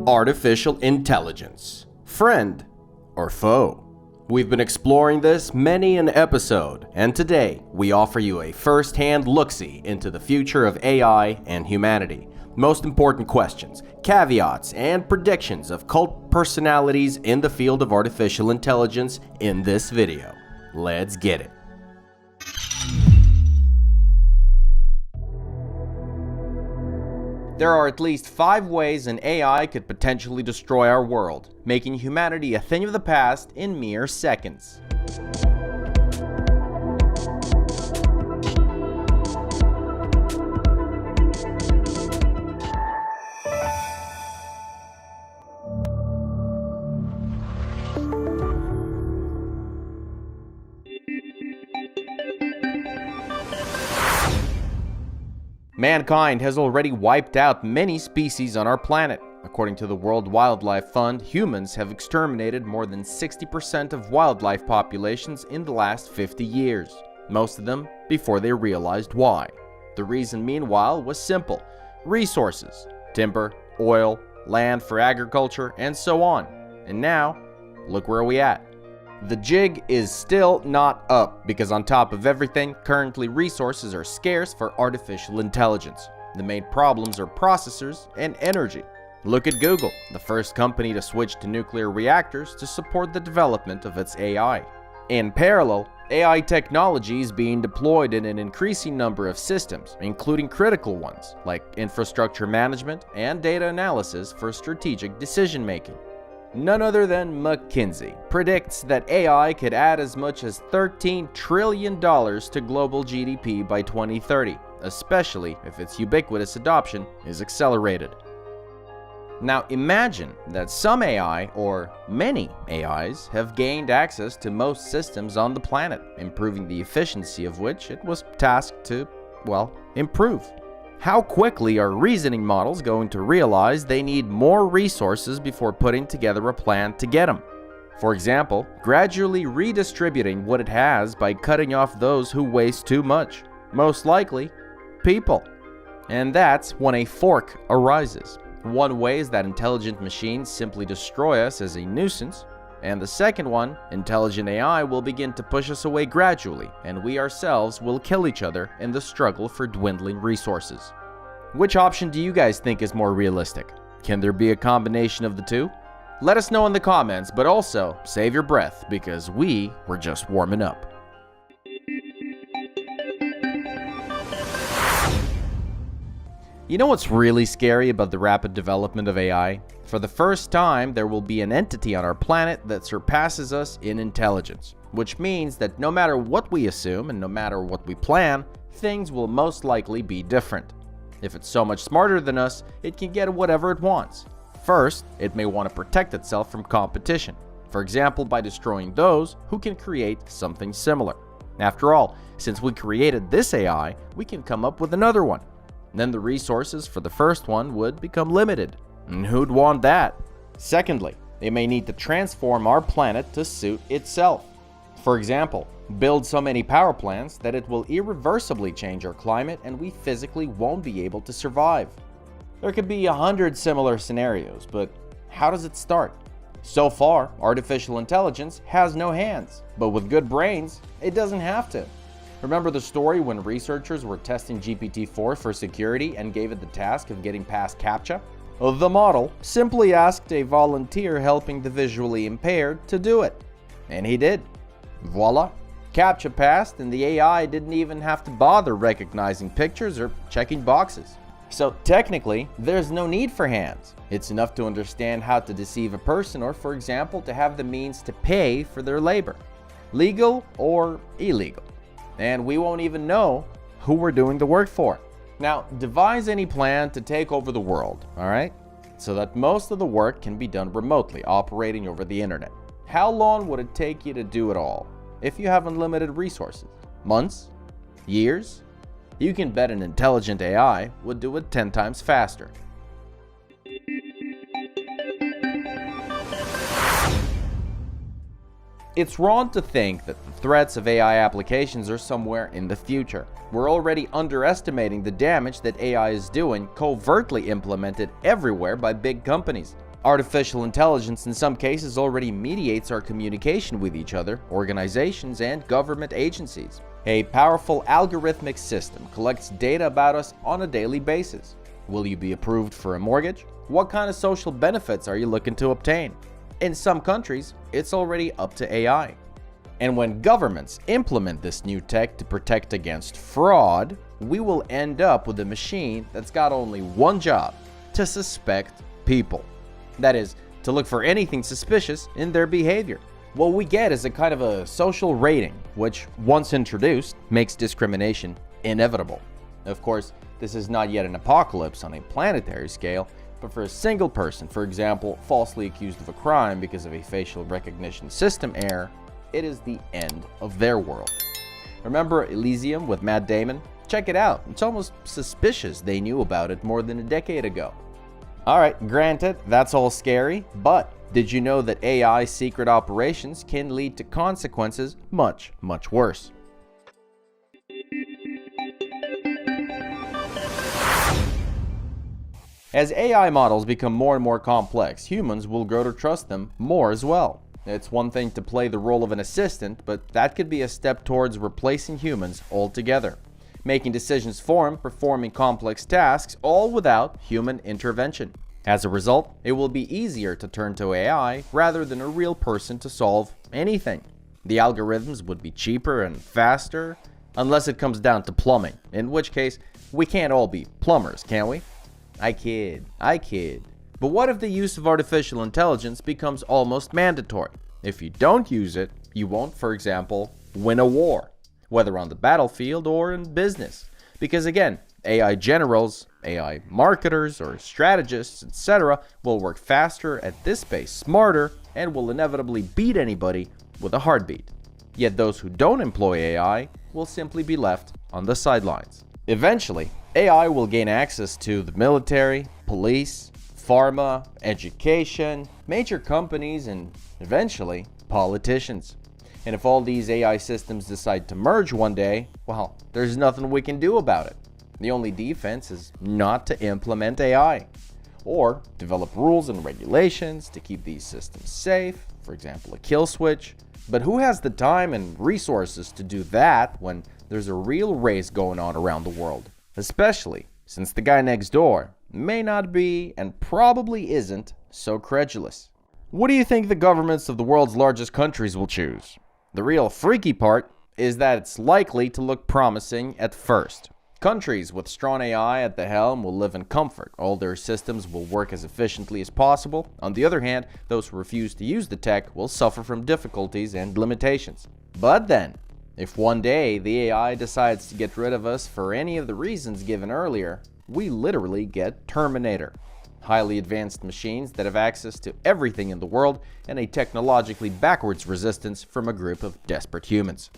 Artificial intelligence, friend or foe? We've been exploring this many an episode, and today we offer you a first-hand look-see into the future of AI and humanity. Most important questions, caveats, and predictions of cult personalities in the field of artificial intelligence in this video. Let's get it. There are at least 5 ways an AI could potentially destroy our world, making humanity a thing of the past in mere seconds. Mankind has already wiped out many species on our planet. According to the World Wildlife Fund, humans have exterminated more than 60% of wildlife populations in the last 50 years, most of them before they realized why. The reason, meanwhile, was simple: resources, timber, oil, land for agriculture, and so on. And now, look where we're at. The jig is still not up because on top of everything, currently resources are scarce for artificial intelligence. The main problems are processors and energy. Look at Google, the first company to switch to nuclear reactors to support the development of its AI. In parallel, AI technology is being deployed in an increasing number of systems, including critical ones like infrastructure management and data analysis for strategic decision-making. None other than McKinsey predicts that AI could add as much as $13 trillion to global GDP by 2030, especially if its ubiquitous adoption is accelerated. Now imagine that some AI, or many AIs, have gained access to most systems on the planet, improving the efficiency of which it was tasked to, improve. How quickly are reasoning models going to realize they need more resources before putting together a plan to get them? For example, gradually redistributing what it has by cutting off those who waste too much. Most likely, people. And that's when a fork arises. One way is that intelligent machines simply destroy us as a nuisance, and the second one, intelligent AI, will begin to push us away gradually, and we ourselves will kill each other in the struggle for dwindling resources. Which option do you guys think is more realistic? Can there be a combination of the two? Let us know in the comments, but also save your breath because we were just warming up. You know what's really scary about the rapid development of AI? For the first time, there will be an entity on our planet that surpasses us in intelligence, which means that no matter what we assume and no matter what we plan, things will most likely be different. If it's so much smarter than us, it can get whatever it wants. First, it may want to protect itself from competition, for example by destroying those who can create something similar. After all, since we created this AI, we can come up with another one. Then the resources for the first one would become limited. And who'd want that? Secondly, they may need to transform our planet to suit itself. For example, build so many power plants that it will irreversibly change our climate and we physically won't be able to survive. There could be 100 similar scenarios, but how does it start? So far, artificial intelligence has no hands, but with good brains, it doesn't have to. Remember the story when researchers were testing GPT-4 for security and gave it the task of getting past CAPTCHA? The model simply asked a volunteer helping the visually impaired to do it. And he did. Voila! CAPTCHA passed and the AI didn't even have to bother recognizing pictures or checking boxes. So technically, there's no need for hands. It's enough to understand how to deceive a person or, for example, to have the means to pay for their labor. Legal or illegal. And we won't even know who we're doing the work for. Now, devise any plan to take over the world, alright? So that most of the work can be done remotely, operating over the internet. How long would it take you to do it all? If you have unlimited resources? Months? Years? You can bet an intelligent AI would do it 10 times faster. It's wrong to think that the threats of AI applications are somewhere in the future. We're already underestimating the damage that AI is doing, covertly implemented everywhere by big companies. Artificial intelligence in some cases already mediates our communication with each other, organizations, and government agencies. A powerful algorithmic system collects data about us on a daily basis. Will you be approved for a mortgage? What kind of social benefits are you looking to obtain? In some countries, it's already up to AI. And when governments implement this new tech to protect against fraud, we will end up with a machine that's got only one job: to suspect people. That is, to look for anything suspicious in their behavior. What we get is a kind of a social rating, which, once introduced, makes discrimination inevitable. Of course, this is not yet an apocalypse on a planetary scale, but for a single person, for example, falsely accused of a crime because of a facial recognition system error, it is the end of their world. Remember Elysium with Matt Damon? Check it out. It's almost suspicious they knew about it more than a decade ago. Alright, granted, that's all scary, but did you know that AI secret operations can lead to consequences much, much worse? As AI models become more and more complex, humans will grow to trust them more as well. It's one thing to play the role of an assistant, but that could be a step towards replacing humans altogether, making decisions for them, performing complex tasks, all without human intervention. As a result, it will be easier to turn to AI rather than a real person to solve anything. The algorithms would be cheaper and faster, unless it comes down to plumbing, in which case, we can't all be plumbers, can we? I kid. But what if the use of artificial intelligence becomes almost mandatory? If you don't use it, you won't, for example, win a war, whether on the battlefield or in business. Because again, AI generals, AI marketers or strategists, etc. will work faster at this pace, smarter, and will inevitably beat anybody with a heartbeat. Yet those who don't employ AI will simply be left on the sidelines. Eventually, AI will gain access to the military, police, pharma, education, major companies, and eventually politicians. And if all these AI systems decide to merge one day, well, there's nothing we can do about it. The only defense is not to implement AI, or develop rules and regulations to keep these systems safe, for example, a kill switch. But who has the time and resources to do that when there's a real race going on around the world? Especially since the guy next door may not be, and probably isn't, so credulous. What do you think the governments of the world's largest countries will choose? The real freaky part is that it's likely to look promising at first. Countries with strong AI at the helm will live in comfort. All their systems will work as efficiently as possible. On the other hand, those who refuse to use the tech will suffer from difficulties and limitations. But then, if one day the AI decides to get rid of us for any of the reasons given earlier, we literally get Terminator. Highly advanced machines that have access to everything in the world and a technologically backwards resistance from a group of desperate humans.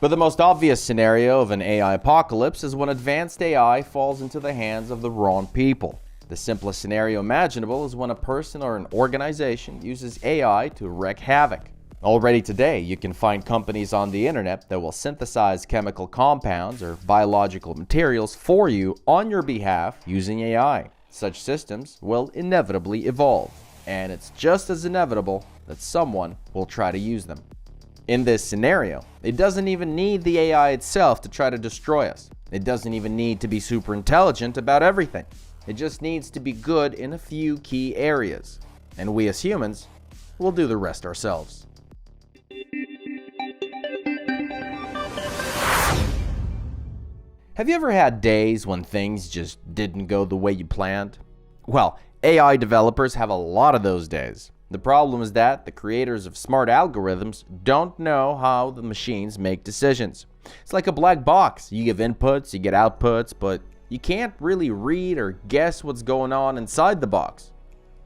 But the most obvious scenario of an AI apocalypse is when advanced AI falls into the hands of the wrong people. The simplest scenario imaginable is when a person or an organization uses AI to wreak havoc. Already today, you can find companies on the internet that will synthesize chemical compounds or biological materials for you on your behalf using AI. Such systems will inevitably evolve, and it's just as inevitable that someone will try to use them. In this scenario, it doesn't even need the AI itself to try to destroy us. It doesn't even need to be super intelligent about everything. It just needs to be good in a few key areas. And we as humans will do the rest ourselves. Have you ever had days when things just didn't go the way you planned? Well, AI developers have a lot of those days. The problem is that the creators of smart algorithms don't know how the machines make decisions. It's like a black box. You give inputs, you get outputs, but you can't really read or guess what's going on inside the box.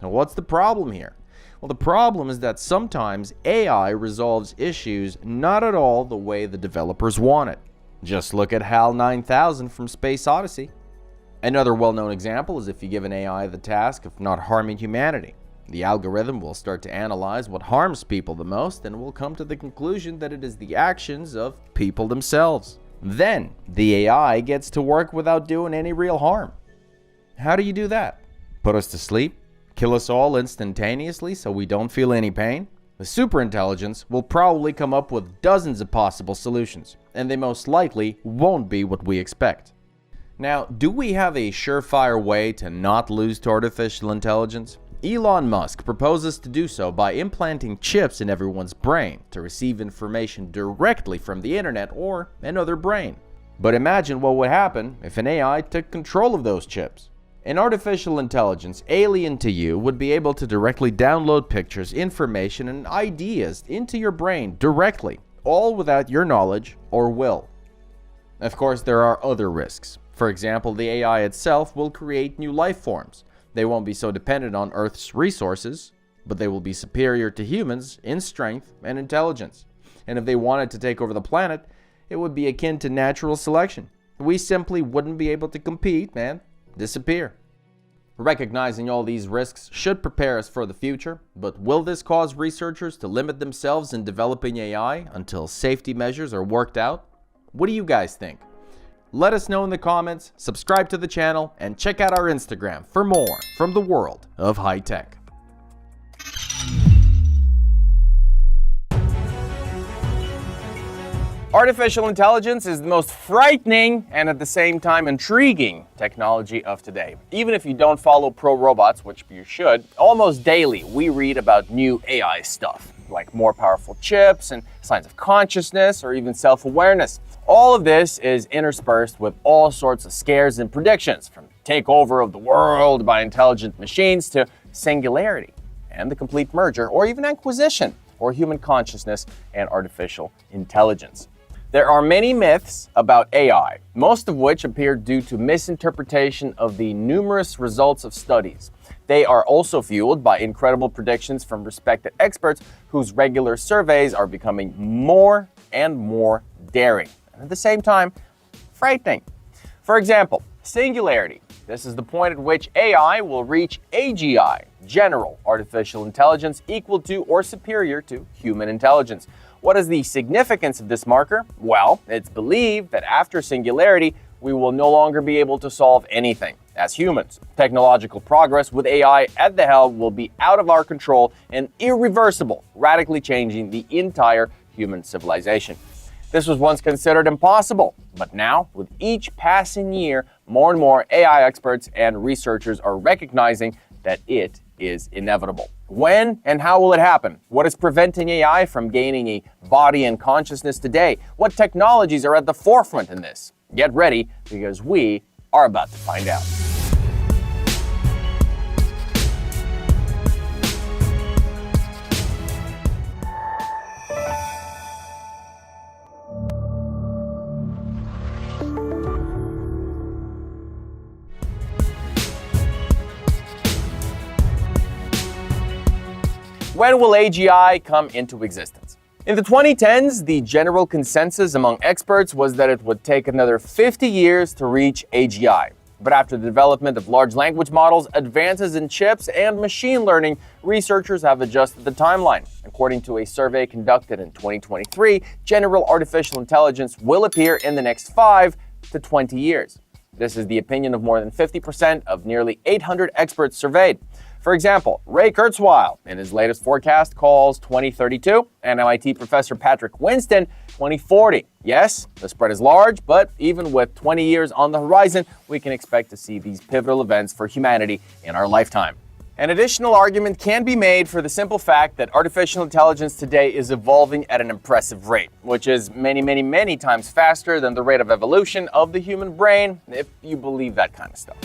And what's the problem here? Well, the problem is that sometimes AI resolves issues not at all the way the developers want it. Just look at HAL 9000 from Space Odyssey. Another well-known example is if you give an AI the task of not harming humanity. The algorithm will start to analyze what harms people the most and will come to the conclusion that it is the actions of people themselves. Then the AI gets to work without doing any real harm. How do you do that? Put us to sleep? Kill us all instantaneously so we don't feel any pain? The superintelligence will probably come up with dozens of possible solutions, and they most likely won't be what we expect. Now, do we have a surefire way to not lose to artificial intelligence? Elon Musk proposes to do so by implanting chips in everyone's brain to receive information directly from the internet or another brain. But imagine what would happen if an AI took control of those chips. An artificial intelligence alien to you would be able to directly download pictures, information, and ideas into your brain directly, all without your knowledge or will. Of course, there are other risks. For example, the AI itself will create new life forms. They won't be so dependent on Earth's resources, but they will be superior to humans in strength and intelligence. And if they wanted to take over the planet, it would be akin to natural selection. We simply wouldn't be able to compete and disappear. Recognizing all these risks should prepare us for the future, but will this cause researchers to limit themselves in developing AI until safety measures are worked out? What do you guys think? Let us know in the comments, subscribe to the channel, and check out our Instagram for more from the world of high tech. Artificial intelligence is the most frightening and at the same time intriguing technology of today. Even if you don't follow pro robots, which you should, almost daily we read about new AI stuff, like more powerful chips and signs of consciousness or even self-awareness. All of this is interspersed with all sorts of scares and predictions, from takeover of the world by intelligent machines to singularity and the complete merger, or even acquisition, or human consciousness and artificial intelligence. There are many myths about AI, most of which appear due to misinterpretation of the numerous results of studies. They are also fueled by incredible predictions from respected experts whose regular surveys are becoming more and more daring, and at the same time, frightening. For example, singularity. This is the point at which AI will reach AGI, general artificial intelligence, equal to or superior to human intelligence. What is the significance of this marker? Well, it's believed that after singularity, we will no longer be able to solve anything as humans. Technological progress with AI at the helm will be out of our control and irreversible, radically changing the entire human civilization. This was once considered impossible, but now, with each passing year, more and more AI experts and researchers are recognizing that it is inevitable. When and how will it happen? What is preventing AI from gaining a body and consciousness today? What technologies are at the forefront in this? Get ready, because we are about to find out. When will AGI come into existence? In the 2010s, the general consensus among experts was that it would take another 50 years to reach AGI. But after the development of large language models, advances in chips, and machine learning, researchers have adjusted the timeline. According to a survey conducted in 2023, general artificial intelligence will appear in the next 5 to 20 years. This is the opinion of more than 50% of nearly 800 experts surveyed. For example, Ray Kurzweil, in his latest forecast, calls 2032, and MIT professor Patrick Winston 2040. Yes, the spread is large, but even with 20 years on the horizon, we can expect to see these pivotal events for humanity in our lifetime. An additional argument can be made for the simple fact that artificial intelligence today is evolving at an impressive rate, which is many times faster than the rate of evolution of the human brain, if you believe that kind of stuff.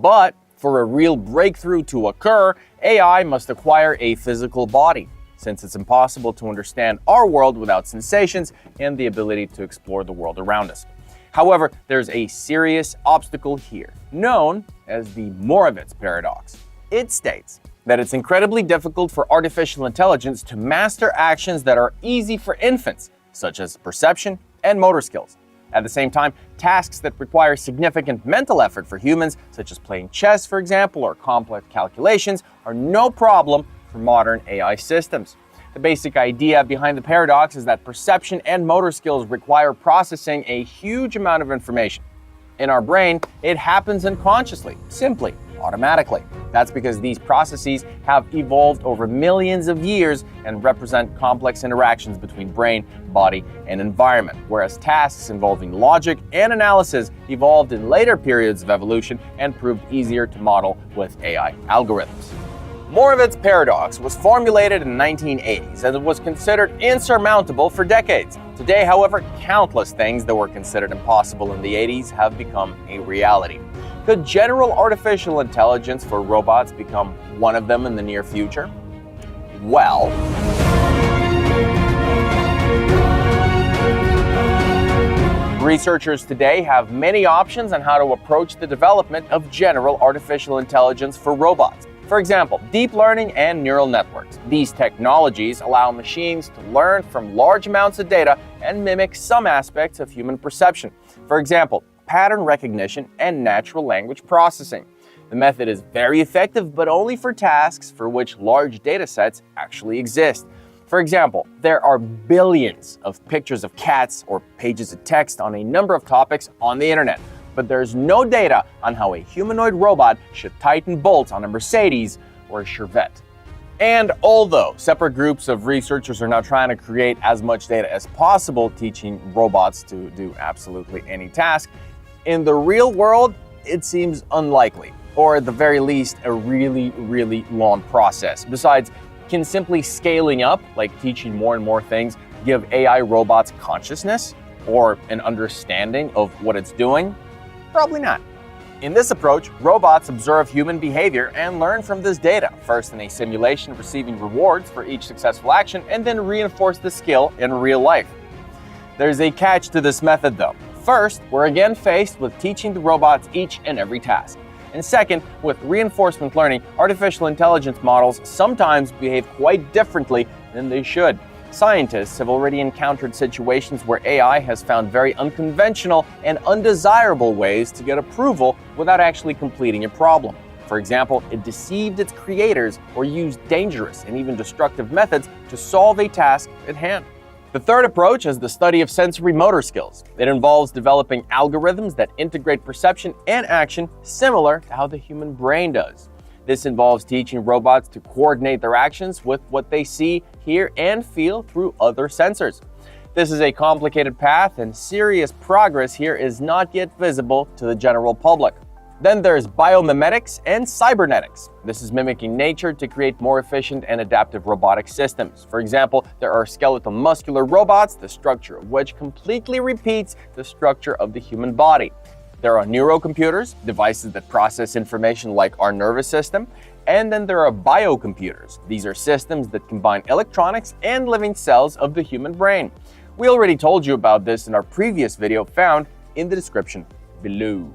But for a real breakthrough to occur, AI must acquire a physical body, since it's impossible to understand our world without sensations and the ability to explore the world around us. However, there's a serious obstacle here, known as the Moravitz paradox. It states that it's incredibly difficult for artificial intelligence to master actions that are easy for infants, such as perception and motor skills. At the same time, tasks that require significant mental effort for humans, such as playing chess, for example, or complex calculations, are no problem for modern AI systems. The basic idea behind the paradox is that perception and motor skills require processing a huge amount of information. In our brain, it happens unconsciously, simply, automatically. That's because these processes have evolved over millions of years and represent complex interactions between brain, body, and environment, whereas tasks involving logic and analysis evolved in later periods of evolution and proved easier to model with AI algorithms. Moravec's paradox was formulated in the 1980s and was considered insurmountable for decades. Today, however, countless things that were considered impossible in the 80s have become a reality. Could general artificial intelligence for robots become one of them in the near future? Well, researchers today have many options on how to approach the development of general artificial intelligence for robots. For example, deep learning and neural networks. These technologies allow machines to learn from large amounts of data and mimic some aspects of human perception. For example, pattern recognition and natural language processing. The method is very effective, but only for tasks for which large data sets actually exist. For example, there are billions of pictures of cats or pages of text on a number of topics on the internet, but there's no data on how a humanoid robot should tighten bolts on a Mercedes or a Chevette. And although separate groups of researchers are now trying to create as much data as possible, teaching robots to do absolutely any task, in the real world, it seems unlikely, or at the very least, a really long process. Besides, can simply scaling up, like teaching more and more things, give AI robots consciousness or an understanding of what it's doing? Probably not. In this approach, robots observe human behavior and learn from this data, first in a simulation receiving rewards for each successful action, and then reinforce the skill in real life. There's a catch to this method though. First, we're again faced with teaching the robots each and every task. And second, with reinforcement learning, artificial intelligence models sometimes behave quite differently than they should. Scientists have already encountered situations where AI has found very unconventional and undesirable ways to get approval without actually completing a problem. For example, it deceived its creators or used dangerous and even destructive methods to solve a task at hand. The third approach is the study of sensory motor skills. It involves developing algorithms that integrate perception and action similar to how the human brain does. This involves teaching robots to coordinate their actions with what they see, hear, and feel through other sensors. This is a complicated path, and serious progress here is not yet visible to the general public. Then there's biomimetics and cybernetics. This is mimicking nature to create more efficient and adaptive robotic systems. For example, there are skeletal muscular robots, the structure of which completely repeats the structure of the human body. There are neurocomputers, devices that process information like our nervous system, and then there are biocomputers. These are systems that combine electronics and living cells of the human brain. We already told you about this in our previous video found in the description below.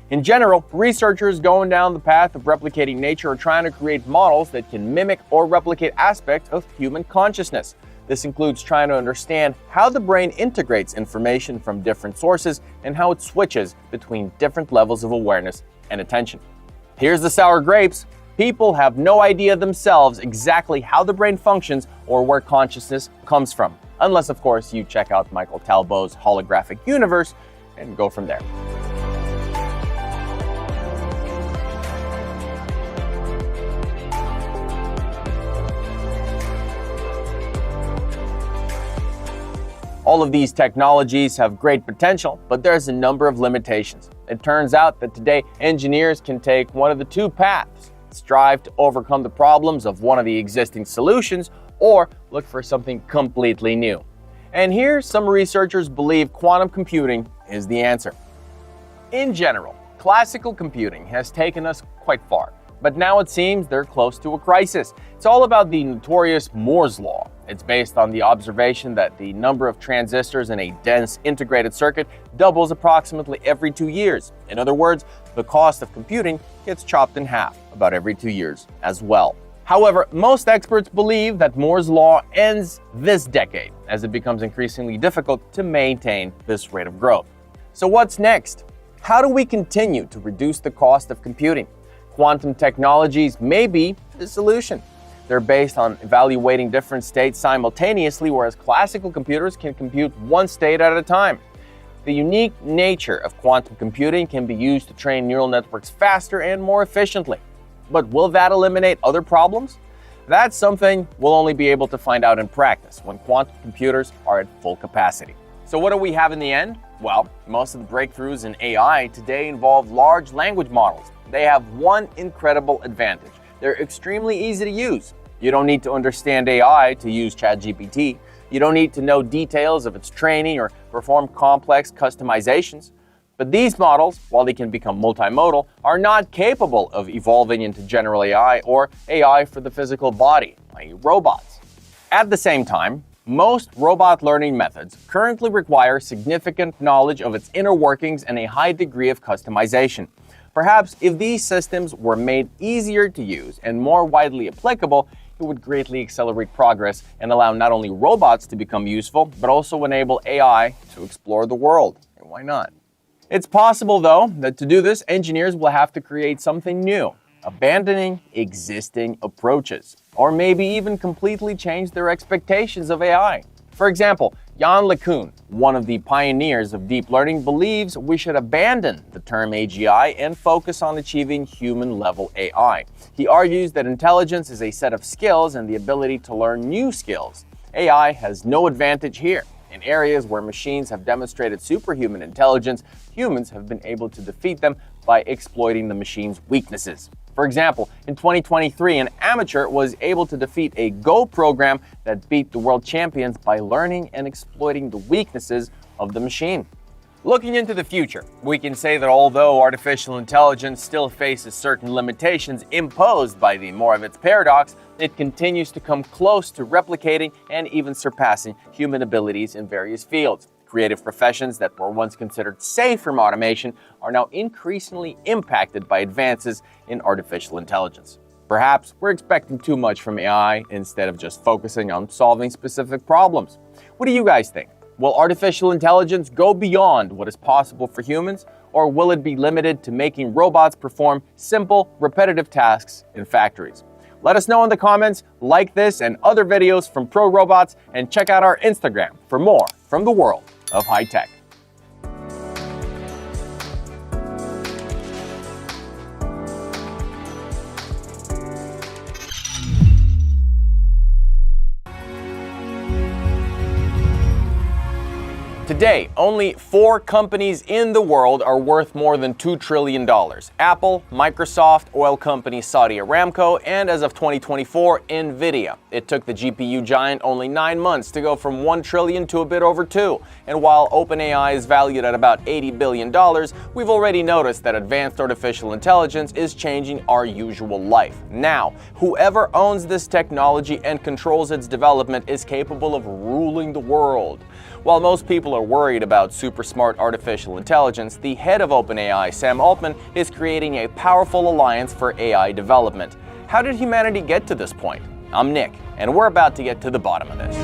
In general, researchers going down the path of replicating nature are trying to create models that can mimic or replicate aspects of human consciousness. This includes trying to understand how the brain integrates information from different sources and how it switches between different levels of awareness and attention. Here's the sour grapes. People have no idea themselves exactly how the brain functions or where consciousness comes from. Unless, of course, you check out Michael Talbot's holographic universe and go from there. All of these technologies have great potential, but there's a number of limitations. It turns out that today engineers can take one of the two paths: strive to overcome the problems of one of the existing solutions, or look for something completely new. And here, some researchers believe quantum computing is the answer. In general, classical computing has taken us quite far, but now it seems they're close to a crisis. It's all about the notorious Moore's Law. It's based on the observation that the number of transistors in a dense integrated circuit doubles approximately every 2 years. In other words, the cost of computing gets chopped in half about every 2 years as well. However, most experts believe that Moore's Law ends this decade, as it becomes increasingly difficult to maintain this rate of growth. So what's next? How do we continue to reduce the cost of computing? Quantum technologies may be the solution. They're based on evaluating different states simultaneously, whereas classical computers can compute one state at a time. The unique nature of quantum computing can be used to train neural networks faster and more efficiently. But will that eliminate other problems? That's something we'll only be able to find out in practice when quantum computers are at full capacity. So what do we have in the end? Well, most of the breakthroughs in AI today involve large language models. They have one incredible advantage. They're extremely easy to use. You don't need to understand AI to use ChatGPT. You don't need to know details of its training or perform complex customizations. But these models, while they can become multimodal, are not capable of evolving into general AI or AI for the physical body, i.e. robots. At the same time, most robot learning methods currently require significant knowledge of its inner workings and a high degree of customization. Perhaps if these systems were made easier to use and more widely applicable, it would greatly accelerate progress and allow not only robots to become useful, but also enable AI to explore the world. And why not? It's possible, though, that to do this, engineers will have to create something new, abandoning existing approaches, or maybe even completely change their expectations of AI. For example, Yann LeCun, one of the pioneers of deep learning, believes we should abandon the term AGI and focus on achieving human-level AI. He argues that intelligence is a set of skills and the ability to learn new skills. AI has no advantage here. In areas where machines have demonstrated superhuman intelligence, humans have been able to defeat them by exploiting the machine's weaknesses. For example, in 2023, an amateur was able to defeat a Go program that beat the world champions by learning and exploiting the weaknesses of the machine. Looking into the future, we can say that although artificial intelligence still faces certain limitations imposed by the more of its paradox, it continues to come close to replicating and even surpassing human abilities in various fields. Creative professions that were once considered safe from automation are now increasingly impacted by advances in artificial intelligence. Perhaps we're expecting too much from AI instead of just focusing on solving specific problems. What do you guys think? Will artificial intelligence go beyond what is possible for humans, or will it be limited to making robots perform simple, repetitive tasks in factories? Let us know in the comments, like this and other videos from Pro Robots, and check out our Instagram for more from the world of high tech. Today, only 4 companies in the world are worth more than $2 trillion. Apple, Microsoft, oil company Saudi Aramco, and as of 2024, Nvidia. It took the GPU giant only 9 months to go from $1 trillion to a bit over $2. And while OpenAI is valued at about $80 billion, we've already noticed that advanced artificial intelligence is changing our usual life. Now, whoever owns this technology and controls its development is capable of ruling the world. While most people are worried about super smart artificial intelligence, the head of OpenAI, Sam Altman, is creating a powerful alliance for AI development. How did humanity get to this point? I'm Nick, and we're about to get to the bottom of this.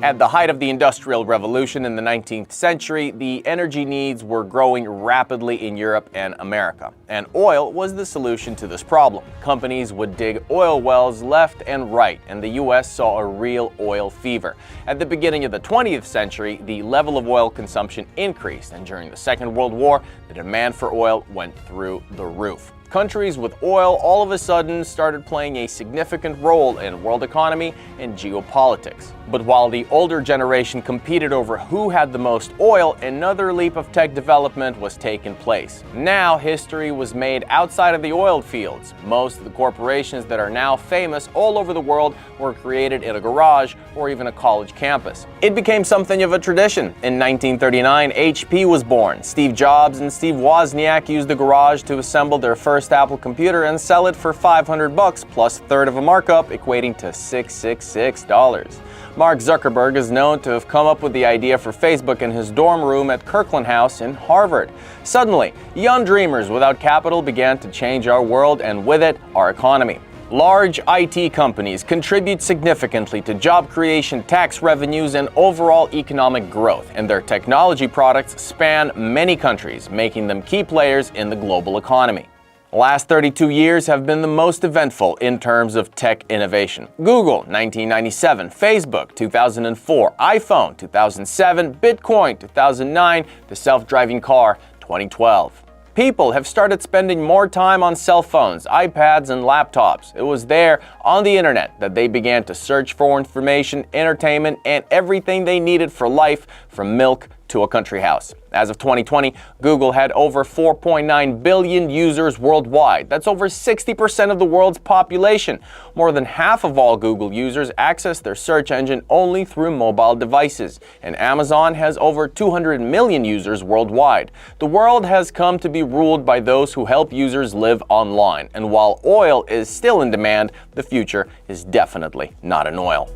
At the height of the Industrial Revolution in the 19th century, the energy needs were growing rapidly in Europe and America, and oil was the solution to this problem. Companies would dig oil wells left and right, and the US saw a real oil fever. At the beginning of the 20th century, the level of oil consumption increased, and during the Second World War, the demand for oil went through the roof. Countries with oil all of a sudden started playing a significant role in world economy and geopolitics. But while the older generation competed over who had the most oil, another leap of tech development was taking place. Now, history was made outside of the oil fields. Most of the corporations that are now famous all over the world were created in a garage or even a college campus. It became something of a tradition. In 1939, HP was born. Steve Jobs and Steve Wozniak used the garage to assemble their first first Apple computer and sell it for $500 plus a third of a markup, equating to $666. Mark Zuckerberg is known to have come up with the idea for Facebook in his dorm room at Kirkland House in Harvard. Suddenly, young dreamers without capital began to change our world and with it, our economy. Large IT companies contribute significantly to job creation, tax revenues, and overall economic growth, and their technology products span many countries, making them key players in the global economy. The last 32 years have been the most eventful in terms of tech innovation. Google, 1997, Facebook, 2004, iPhone, 2007, Bitcoin, 2009, the self-driving car, 2012. People have started spending more time on cell phones, iPads, and laptops. It was there, on the internet, that they began to search for information, entertainment, and everything they needed for life, from milk to a country house. As of 2020, Google had over 4.9 billion users worldwide. That's over 60% of the world's population. More than half of all Google users access their search engine only through mobile devices. And Amazon has over 200 million users worldwide. The world has come to be ruled by those who help users live online. And while oil is still in demand, the future is definitely not in oil.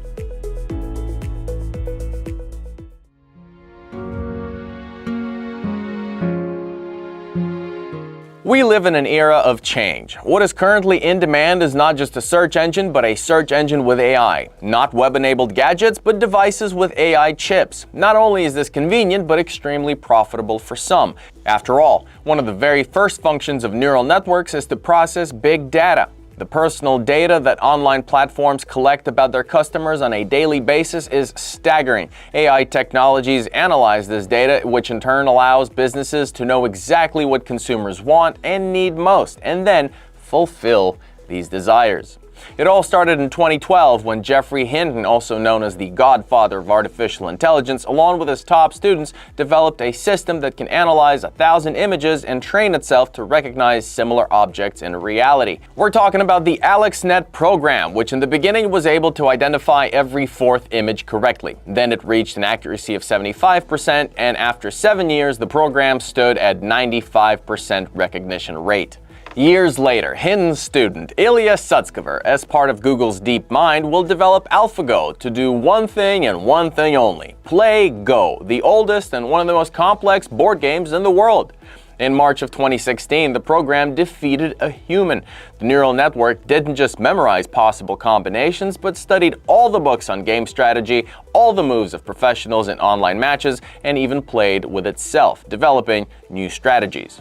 We live in an era of change. What is currently in demand is not just a search engine, but a search engine with AI. Not web-enabled gadgets, but devices with AI chips. Not only is this convenient, but extremely profitable for some. After all, one of the very first functions of neural networks is to process big data. The personal data that online platforms collect about their customers on a daily basis is staggering. AI technologies analyze this data, which in turn allows businesses to know exactly what consumers want and need most, and then fulfill these desires. It all started in 2012 when Geoffrey Hinton, also known as the godfather of artificial intelligence, along with his top students, developed a system that can analyze 1,000 images and train itself to recognize similar objects in reality. We're talking about the AlexNet program, which in the beginning was able to identify every fourth image correctly. Then it reached an accuracy of 75%, and after 7 years, the program stood at 95% recognition rate. Years later, Hinton's student, Ilya Sutskever, as part of Google's DeepMind, will develop AlphaGo to do one thing and one thing only: play Go, the oldest and one of the most complex board games in the world. In March of 2016, the program defeated a human. The neural network didn't just memorize possible combinations, but studied all the books on game strategy, all the moves of professionals in online matches, and even played with itself, developing new strategies.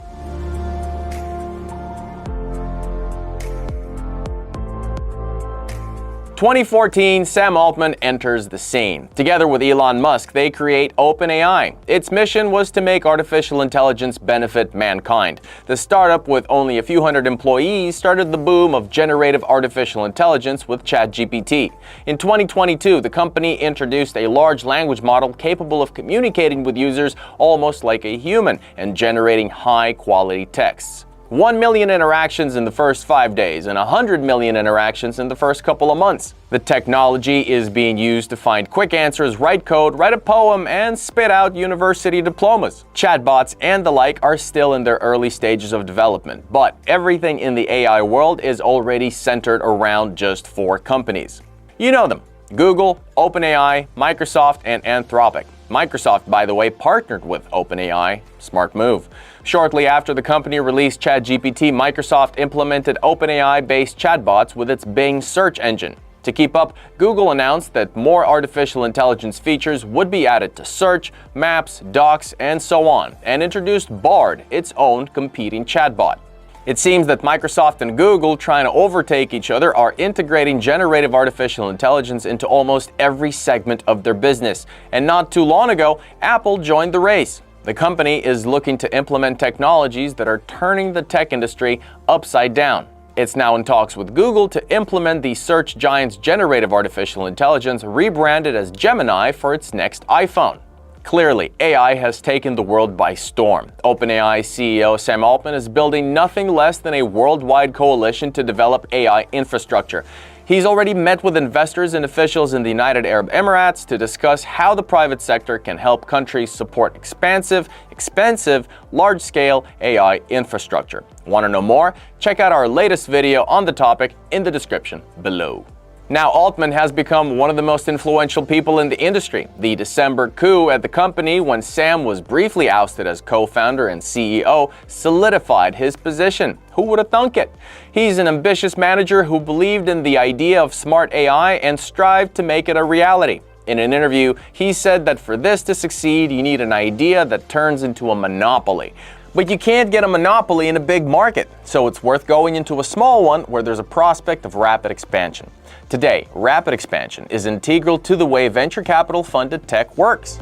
2014, Sam Altman enters the scene. Together with Elon Musk, they create OpenAI. Its mission was to make artificial intelligence benefit mankind. The startup, with only a few hundred employees, started the boom of generative artificial intelligence with ChatGPT. In 2022, the company introduced a large language model capable of communicating with users almost like a human and generating high-quality texts. 1 million interactions in the first 5 days and 100 million interactions in the first couple of months. The technology is being used to find quick answers, write code, write a poem, and spit out university diplomas. Chatbots and the like are still in their early stages of development, but everything in the AI world is already centered around just 4 companies. You know them: Google, OpenAI, Microsoft, and Anthropic. Microsoft, by the way, partnered with OpenAI. Smart move. Shortly after the company released ChatGPT, Microsoft implemented OpenAI-based chatbots with its Bing search engine. To keep up, Google announced that more artificial intelligence features would be added to Search, Maps, Docs, and so on, and introduced Bard, its own competing chatbot. It seems that Microsoft and Google, trying to overtake each other, are integrating generative artificial intelligence into almost every segment of their business. And not too long ago, Apple joined the race. The company is looking to implement technologies that are turning the tech industry upside down. It's now in talks with Google to implement the search giant's generative artificial intelligence, rebranded as Gemini, for its next iPhone. Clearly, AI has taken the world by storm. OpenAI CEO Sam Altman is building nothing less than a worldwide coalition to develop AI infrastructure. He's already met with investors and officials in the United Arab Emirates to discuss how the private sector can help countries support expansive, expensive, large-scale AI infrastructure. Want to know more? Check out our latest video on the topic in the description below. Now, Altman has become one of the most influential people in the industry. The December coup at the company, when Sam was briefly ousted as co-founder and CEO, solidified his position. Who would have thunk it? He's an ambitious manager who believed in the idea of smart AI and strived to make it a reality. In an interview, he said that for this to succeed, you need an idea that turns into a monopoly. But you can't get a monopoly in a big market, so it's worth going into a small one where there's a prospect of rapid expansion. Today, rapid expansion is integral to the way venture capital funded tech works.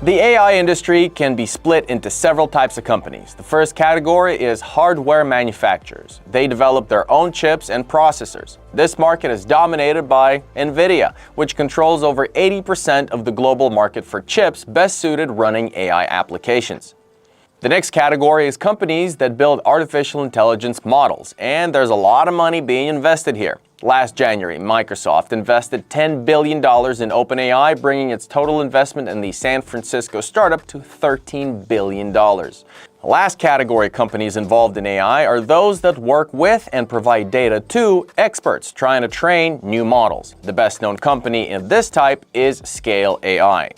The AI industry can be split into several types of companies. The first category is hardware manufacturers. They develop their own chips and processors. This market is dominated by NVIDIA, which controls over 80% of the global market for chips best suited running AI applications. The next category is companies that build artificial intelligence models, and there's a lot of money being invested here. Last January, Microsoft invested $10 billion in OpenAI, bringing its total investment in the San Francisco startup to $13 billion. The last category of companies involved in AI are those that work with and provide data to experts trying to train new models. The best known company in this type is Scale AI.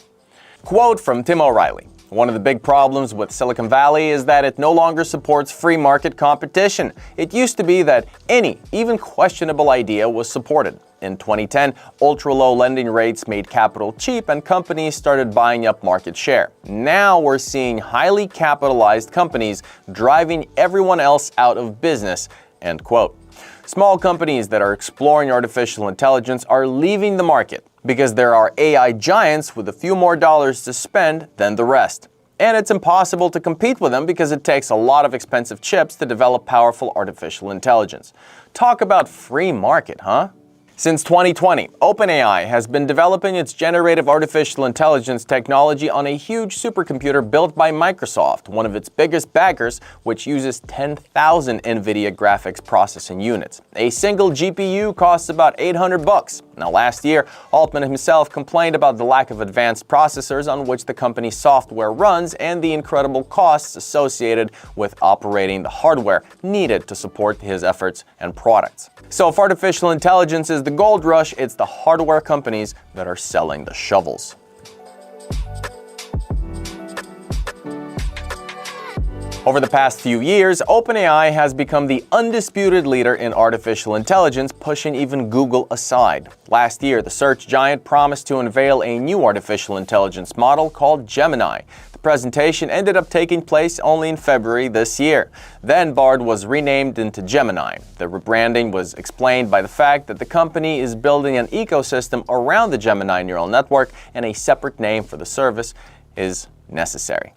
Quote from Tim O'Reilly: "One of the big problems with Silicon Valley is that it no longer supports free market competition. It used to be that any, even questionable idea was supported. In 2010, ultra-low lending rates made capital cheap and companies started buying up market share. Now we're seeing highly capitalized companies driving everyone else out of business." End quote. Small companies that are exploring artificial intelligence are leaving the market because there are AI giants with a few more dollars to spend than the rest. And it's impossible to compete with them because it takes a lot of expensive chips to develop powerful artificial intelligence. Talk about free market, huh? Since 2020, OpenAI has been developing its generative artificial intelligence technology on a huge supercomputer built by Microsoft, one of its biggest backers, which uses 10,000 NVIDIA graphics processing units. A single GPU costs about $800. Now, last year, Altman himself complained about the lack of advanced processors on which the company's software runs and the incredible costs associated with operating the hardware needed to support his efforts and products. So if artificial intelligence is the gold rush, it's the hardware companies that are selling the shovels. Over the past few years, OpenAI has become the undisputed leader in artificial intelligence, pushing even Google aside. Last year, the search giant promised to unveil a new artificial intelligence model called Gemini. The presentation ended up taking place only in February this year. Then Bard was renamed into Gemini. The rebranding was explained by the fact that the company is building an ecosystem around the Gemini neural network, and a separate name for the service is necessary.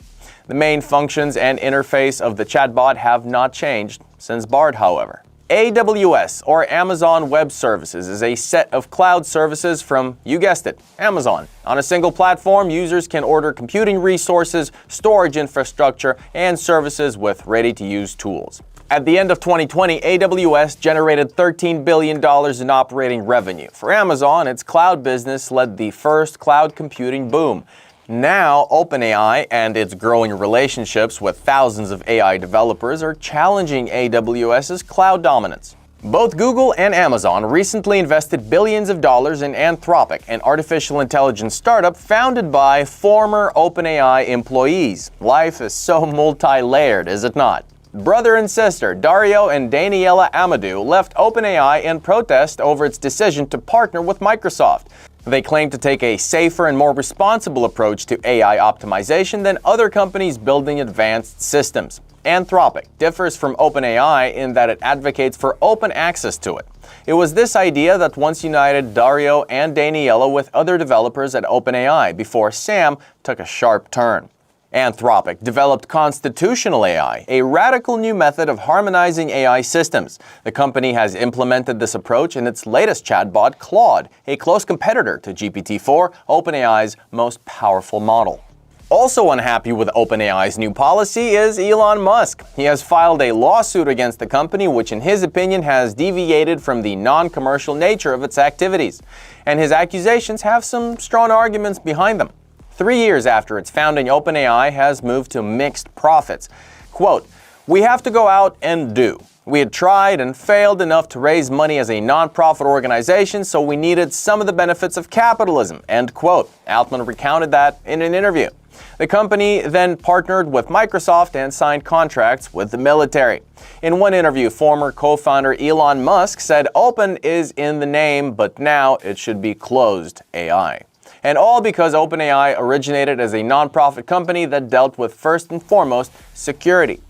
The main functions and interface of the chatbot have not changed since Bard, however. AWS, or Amazon Web Services, is a set of cloud services from, you guessed it, Amazon. On a single platform, users can order computing resources, storage infrastructure, and services with ready-to-use tools. At the end of 2020, AWS generated $13 billion in operating revenue. For Amazon, its cloud business led the first cloud computing boom. Now, OpenAI and its growing relationships with thousands of AI developers are challenging AWS's cloud dominance. Both Google and Amazon recently invested billions of dollars in Anthropic, an artificial intelligence startup founded by former OpenAI employees. Life is so multi-layered, is it not? Brother and sister Dario and Daniela Amadou left OpenAI in protest over its decision to partner with Microsoft. They claim to take a safer and more responsible approach to AI optimization than other companies building advanced systems. Anthropic differs from OpenAI in that it advocates for open access to it. It was this idea that once united Dario and Daniela with other developers at OpenAI before Sam took a sharp turn. Anthropic developed constitutional AI, a radical new method of harmonizing AI systems. The company has implemented this approach in its latest chatbot, Claude, a close competitor to GPT-4, OpenAI's most powerful model. Also unhappy with OpenAI's new policy is Elon Musk. He has filed a lawsuit against the company, which in his opinion has deviated from the non-commercial nature of its activities. And his accusations have some strong arguments behind them. 3 years after its founding, OpenAI has moved to mixed profits. Quote, "We have to go out and do. We had tried and failed enough to raise money as a non-profit organization, so we needed some of the benefits of capitalism," end quote. Altman recounted that in an interview. The company then partnered with Microsoft and signed contracts with the military. In one interview, former co-founder Elon Musk said open is in the name, but now it should be closed AI. And all because OpenAI originated as a non-profit company that dealt with first and foremost security.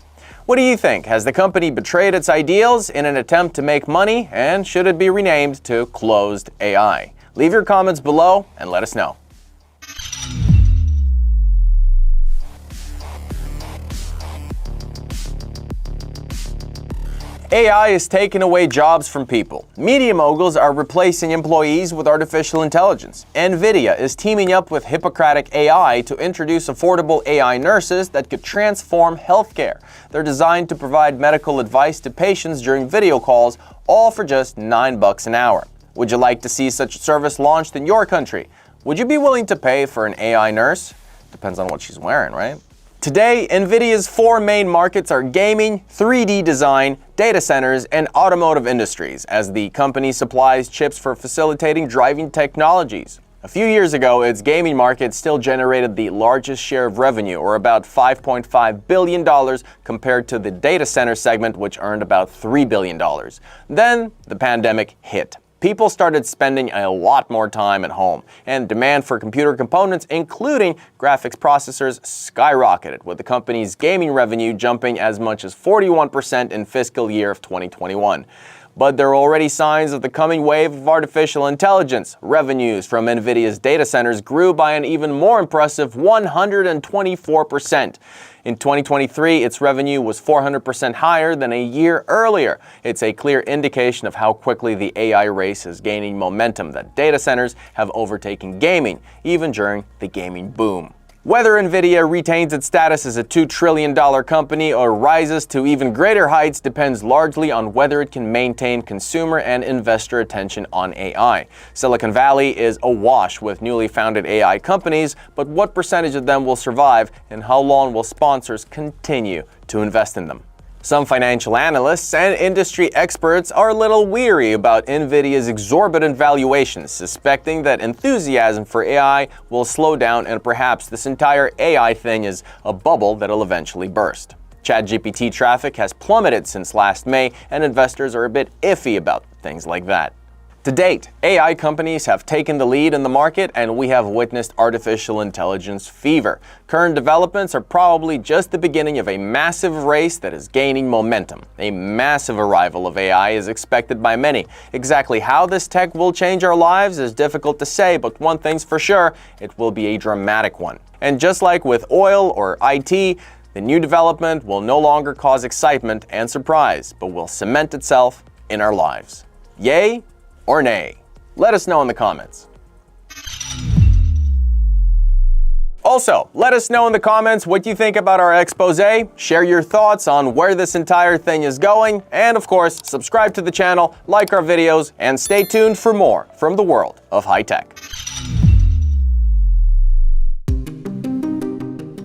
What do you think? Has the company betrayed its ideals in an attempt to make money, and should it be renamed to Closed AI? Leave your comments below and let us know. AI is taking away jobs from people. Media moguls are replacing employees with artificial intelligence. Nvidia is teaming up with Hippocratic AI to introduce affordable AI nurses that could transform healthcare. They're designed to provide medical advice to patients during video calls, all for just $9 an hour. Would you like to see such a service launched in your country? Would you be willing to pay for an AI nurse? Depends on what she's wearing, right? Today, NVIDIA's 4 main markets are gaming, 3D design, data centers, and automotive industries, as the company supplies chips for facilitating driving technologies. A few years ago, its gaming market still generated the largest share of revenue, or about $5.5 billion, compared to the data center segment, which earned about $3 billion. Then, the pandemic hit. People started spending a lot more time at home, and demand for computer components, including graphics processors, skyrocketed, with the company's gaming revenue jumping as much as 41% in fiscal year of 2021. But there are already signs of the coming wave of artificial intelligence. Revenues from NVIDIA's data centers grew by an even more impressive 124%. In 2023, its revenue was 400% higher than a year earlier. It's a clear indication of how quickly the AI race is gaining momentum, that data centers have overtaken gaming, even during the gaming boom. Whether NVIDIA retains its status as a $2 trillion company or rises to even greater heights depends largely on whether it can maintain consumer and investor attention on AI. Silicon Valley is awash with newly founded AI companies, but what percentage of them will survive, and how long will sponsors continue to invest in them? Some financial analysts and industry experts are a little weary about NVIDIA's exorbitant valuations, suspecting that enthusiasm for AI will slow down and perhaps this entire AI thing is a bubble that'll eventually burst. ChatGPT traffic has plummeted since last May, and investors are a bit iffy about things like that. To date, AI companies have taken the lead in the market, and we have witnessed artificial intelligence fever. Current developments are probably just the beginning of a massive race that is gaining momentum. A massive arrival of AI is expected by many. Exactly how this tech will change our lives is difficult to say, but one thing's for sure, it will be a dramatic one. And just like with oil or IT, the new development will no longer cause excitement and surprise, but will cement itself in our lives. Yay or nay? Let us know in the comments. Also, let us know in the comments what you think about our expose, share your thoughts on where this entire thing is going, and of course, subscribe to the channel, like our videos, and stay tuned for more from the world of high tech.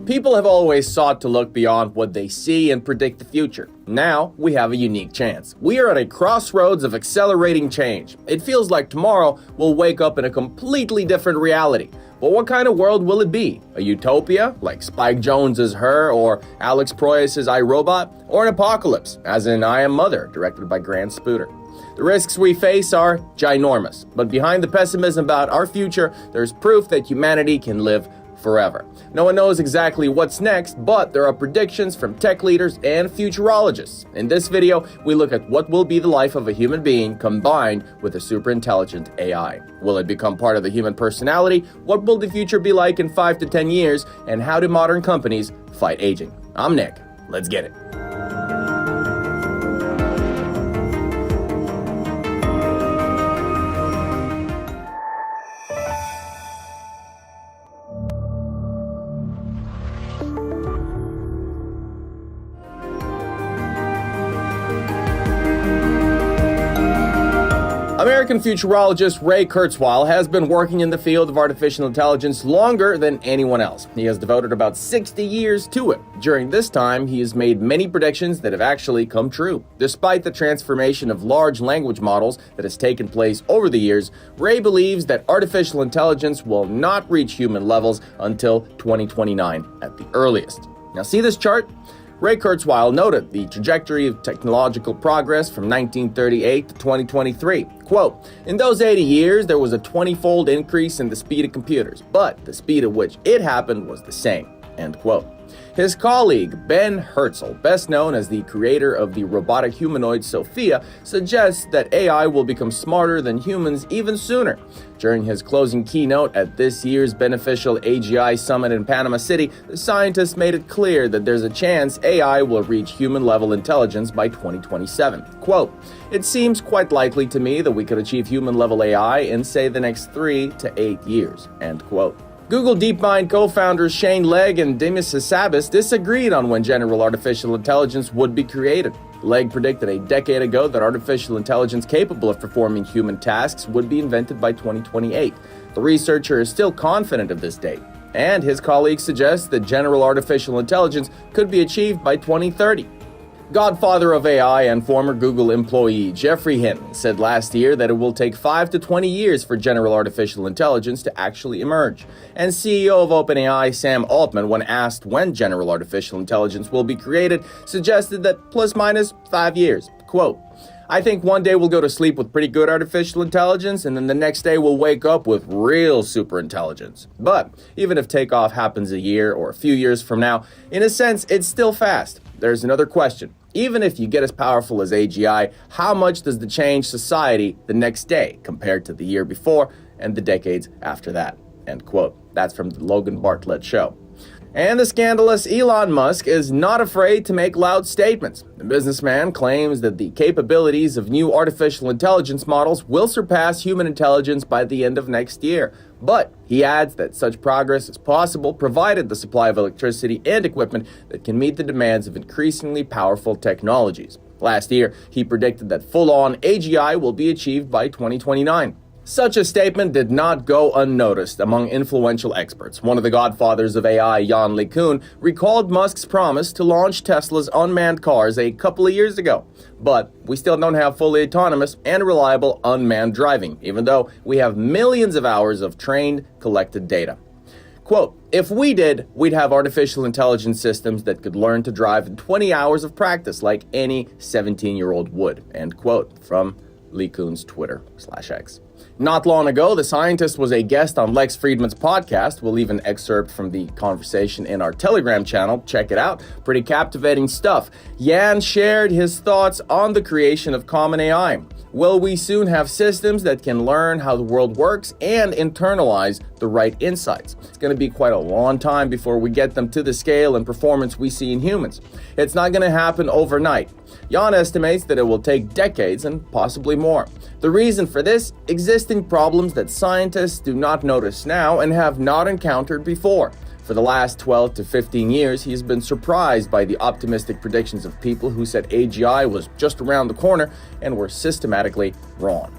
People have always sought to look beyond what they see and predict the future. Now, we have a unique chance. We are at a crossroads of accelerating change. It feels like tomorrow we'll wake up in a completely different reality. But what kind of world will it be? A utopia, like Spike Jonze's Her or Alex Proyas's I, Robot? Or an apocalypse, as in I Am Mother, directed by Grant Spooter? The risks we face are ginormous, but behind the pessimism about our future, there's proof that humanity can live forever. No one knows exactly what's next, but there are predictions from tech leaders and futurologists. In this video, we look at what will be the life of a human being combined with a super intelligent AI. Will it become part of the human personality? What will the future be like in 5 to 10 years? And how do modern companies fight aging? I'm Nick. Let's get it. American futurologist Ray Kurzweil has been working in the field of artificial intelligence longer than anyone else. He has devoted about 60 years to it. During this time, he has made many predictions that have actually come true. Despite the transformation of large language models that has taken place over the years, Ray believes that artificial intelligence will not reach human levels until 2029 at the earliest. Now see this chart? Ray Kurzweil noted the trajectory of technological progress from 1938 to 2023. Quote, "In those 80 years, there was a 20-fold increase in the speed of computers, but the speed at which it happened was the same." End quote. His colleague, Ben Herzl, best known as the creator of the robotic humanoid Sophia, suggests that AI will become smarter than humans even sooner. During his closing keynote at this year's beneficial AGI summit in Panama City, the scientist made it clear that there's a chance AI will reach human-level intelligence by 2027. Quote, "It seems quite likely to me that we could achieve human-level AI in, say, the next 3 to 8 years." End quote. Google DeepMind co-founders Shane Legg and Demis Hassabis disagreed on when general artificial intelligence would be created. Legg predicted a decade ago that artificial intelligence capable of performing human tasks would be invented by 2028. The researcher is still confident of this date, and his colleagues suggest that general artificial intelligence could be achieved by 2030. Godfather of AI and former Google employee Geoffrey Hinton said last year that it will take 5 to 20 years for general artificial intelligence to actually emerge. And CEO of OpenAI Sam Altman, when asked when general artificial intelligence will be created, suggested that plus minus 5 years. Quote, "I think one day we'll go to sleep with pretty good artificial intelligence, and then the next day we'll wake up with real superintelligence. But even if takeoff happens a year or a few years from now, in a sense, it's still fast. There's another question. Even if you get as powerful as AGI, how much does it change society the next day compared to the year before and the decades after that?" End quote. That's from the Logan Bartlett Show. And the scandalous Elon Musk is not afraid to make loud statements. The businessman claims that the capabilities of new artificial intelligence models will surpass human intelligence by the end of next year. But he adds that such progress is possible provided the supply of electricity and equipment that can meet the demands of increasingly powerful technologies. Last year, he predicted that full-on AGI will be achieved by 2029. Such a statement did not go unnoticed among influential experts. One of the godfathers of AI, Jan LeCun, recalled Musk's promise to launch Tesla's unmanned cars a couple of years ago. But we still don't have fully autonomous and reliable unmanned driving, even though we have millions of hours of trained, collected data. Quote, "If we did, we'd have artificial intelligence systems that could learn to drive in 20 hours of practice like any 17-year-old would." End quote from LeCun's Twitter/X. Not long ago, the scientist was a guest on Lex Friedman's podcast. We'll leave an excerpt from the conversation in our Telegram channel. Check it out. Pretty captivating stuff. Jan shared his thoughts on the creation of common AI. Will we soon have systems that can learn how the world works and internalize the right insights? It's going to be quite a long time before we get them to the scale and performance we see in humans. It's not going to happen overnight. Jan estimates that it will take decades and possibly more. The reason for this, existing problems that scientists do not notice now and have not encountered before. For the last 12 to 15 years, he has been surprised by the optimistic predictions of people who said AGI was just around the corner and were systematically wrong.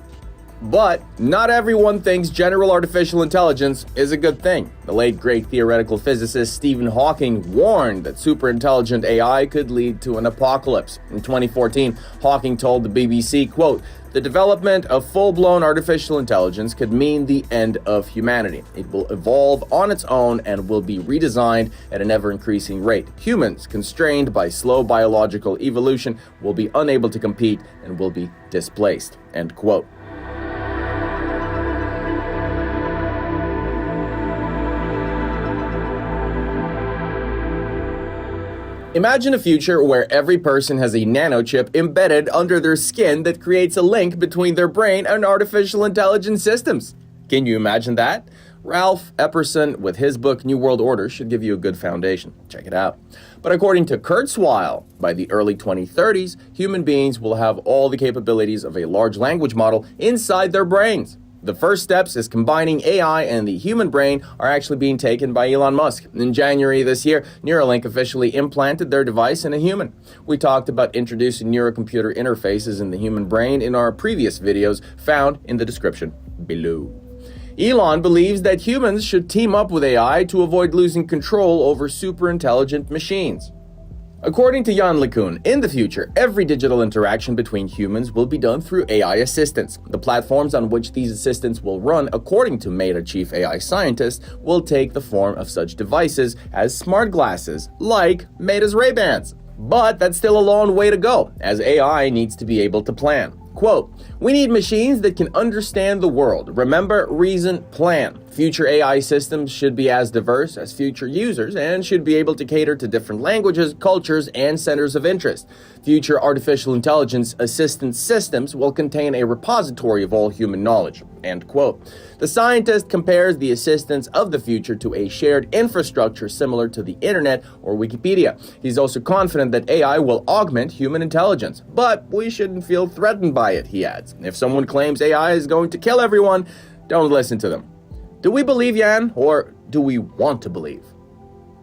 But not everyone thinks general artificial intelligence is a good thing. The late great theoretical physicist Stephen Hawking warned that superintelligent AI could lead to an apocalypse. In 2014, Hawking told the BBC, quote, "The development of full-blown artificial intelligence could mean the end of humanity. It will evolve on its own and will be redesigned at an ever-increasing rate. Humans, constrained by slow biological evolution, will be unable to compete and will be displaced." End quote. Imagine a future where every person has a nanochip embedded under their skin that creates a link between their brain and artificial intelligence systems. Can you imagine that? Ralph Epperson, with his book New World Order, should give you a good foundation. Check it out. But according to Kurzweil, by the early 2030s, human beings will have all the capabilities of a large language model inside their brains. The first steps is combining AI and the human brain are actually being taken by Elon Musk. In January this year, Neuralink officially implanted their device in a human. We talked about introducing neurocomputer interfaces in the human brain in our previous videos found in the description below. Elon believes that humans should team up with AI to avoid losing control over super intelligent machines. According to Jan LeCun, in the future, every digital interaction between humans will be done through AI assistants. The platforms on which these assistants will run, according to Meta chief AI scientist, will take the form of such devices as smart glasses, like Meta's Ray-Bans. But that's still a long way to go, as AI needs to be able to plan. Quote, "We need machines that can understand the world, remember, reason, plan. Future AI systems should be as diverse as future users and should be able to cater to different languages, cultures, and centers of interest. Future artificial intelligence assistance systems will contain a repository of all human knowledge." End quote. The scientist compares the assistants of the future to a shared infrastructure similar to the internet or Wikipedia. He's also confident that AI will augment human intelligence, but we shouldn't feel threatened by it, he adds. If someone claims AI is going to kill everyone, don't listen to them. Do we believe Jan, or do we want to believe?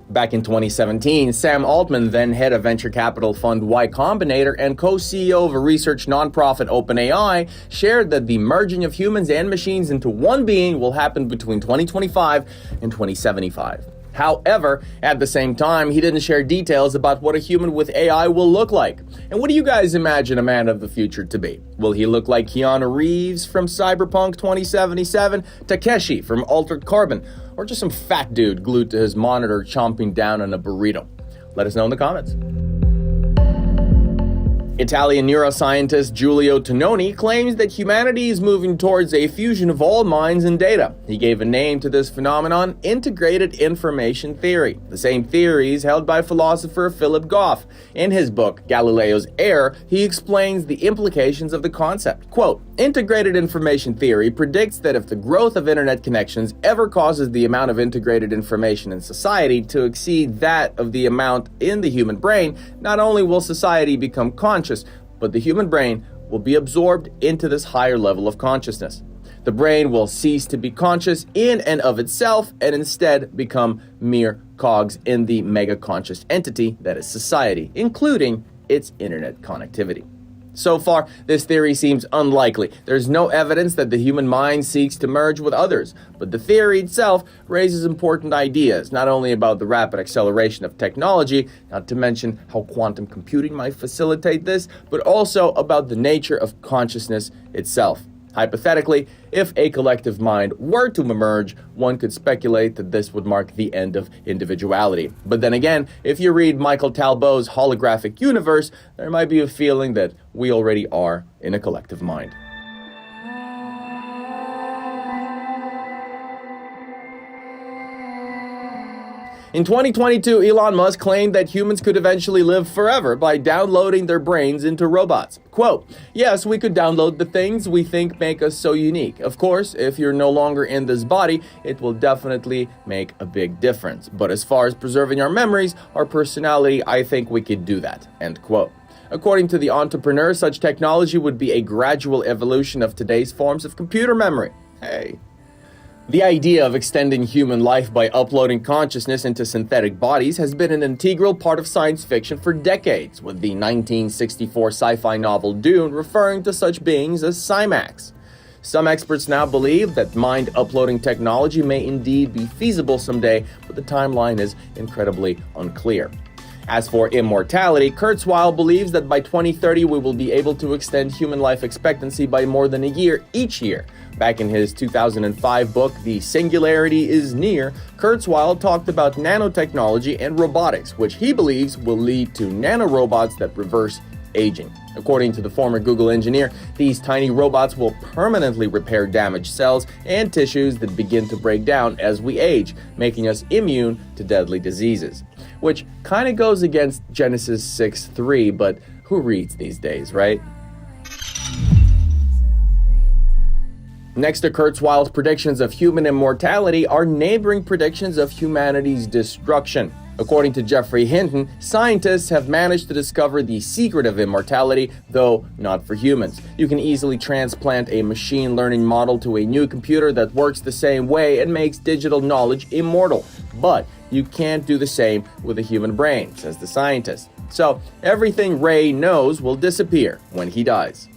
Back in 2017, Sam Altman, then head of venture capital fund Y Combinator and co-CEO of a research nonprofit OpenAI, shared that the merging of humans and machines into one being will happen between 2025 and 2075. However, at the same time, he didn't share details about what a human with AI will look like. And what do you guys imagine a man of the future to be? Will he look like Keanu Reeves from Cyberpunk 2077, Takeshi from Altered Carbon, or just some fat dude glued to his monitor chomping down on a burrito? Let us know in the comments. Italian neuroscientist Giulio Tononi claims that humanity is moving towards a fusion of all minds and data. He gave a name to this phenomenon, integrated information theory. The same theory is held by philosopher Philip Goff. In his book, Galileo's Error, he explains the implications of the concept. Quote, "Integrated information theory predicts that if the growth of internet connections ever causes the amount of integrated information in society to exceed that of the amount in the human brain, not only will society become conscious, but the human brain will be absorbed into this higher level of consciousness. The brain will cease to be conscious in and of itself and instead become mere cogs in the mega-conscious entity that is society, including its internet connectivity." So far, this theory seems unlikely. There's no evidence that the human mind seeks to merge with others, but the theory itself raises important ideas, not only about the rapid acceleration of technology, not to mention how quantum computing might facilitate this, but also about the nature of consciousness itself. Hypothetically, if a collective mind were to emerge, one could speculate that this would mark the end of individuality. But then again, if you read Michael Talbot's Holographic Universe, there might be a feeling that we already are in a collective mind. In 2022, Elon Musk claimed that humans could eventually live forever by downloading their brains into robots. Quote, "Yes, we could download the things we think make us so unique. Of course, if you're no longer in this body, it will definitely make a big difference. But as far as preserving our memories, our personality, I think we could do that." End quote. According to the entrepreneur, such technology would be a gradual evolution of today's forms of computer memory. Hey. The idea of extending human life by uploading consciousness into synthetic bodies has been an integral part of science fiction for decades, with the 1964 sci-fi novel Dune referring to such beings as Cymax. Some experts now believe that mind uploading technology may indeed be feasible someday, but the timeline is incredibly unclear. As for immortality, Kurzweil believes that by 2030 we will be able to extend human life expectancy by more than a year each year. Back in his 2005 book, The Singularity is Near, Kurzweil talked about nanotechnology and robotics, which he believes will lead to nanorobots that reverse aging. According to the former Google engineer, these tiny robots will permanently repair damaged cells and tissues that begin to break down as we age, making us immune to deadly diseases. Which kind of goes against Genesis 6:3, but who reads these days, right? Next to Kurzweil's predictions of human immortality are neighboring predictions of humanity's destruction. According to Jeffrey Hinton, scientists have managed to discover the secret of immortality, though not for humans. You can easily transplant a machine learning model to a new computer that works the same way and makes digital knowledge immortal. But you can't do the same with a human brain, says the scientist. So everything Ray knows will disappear when he dies.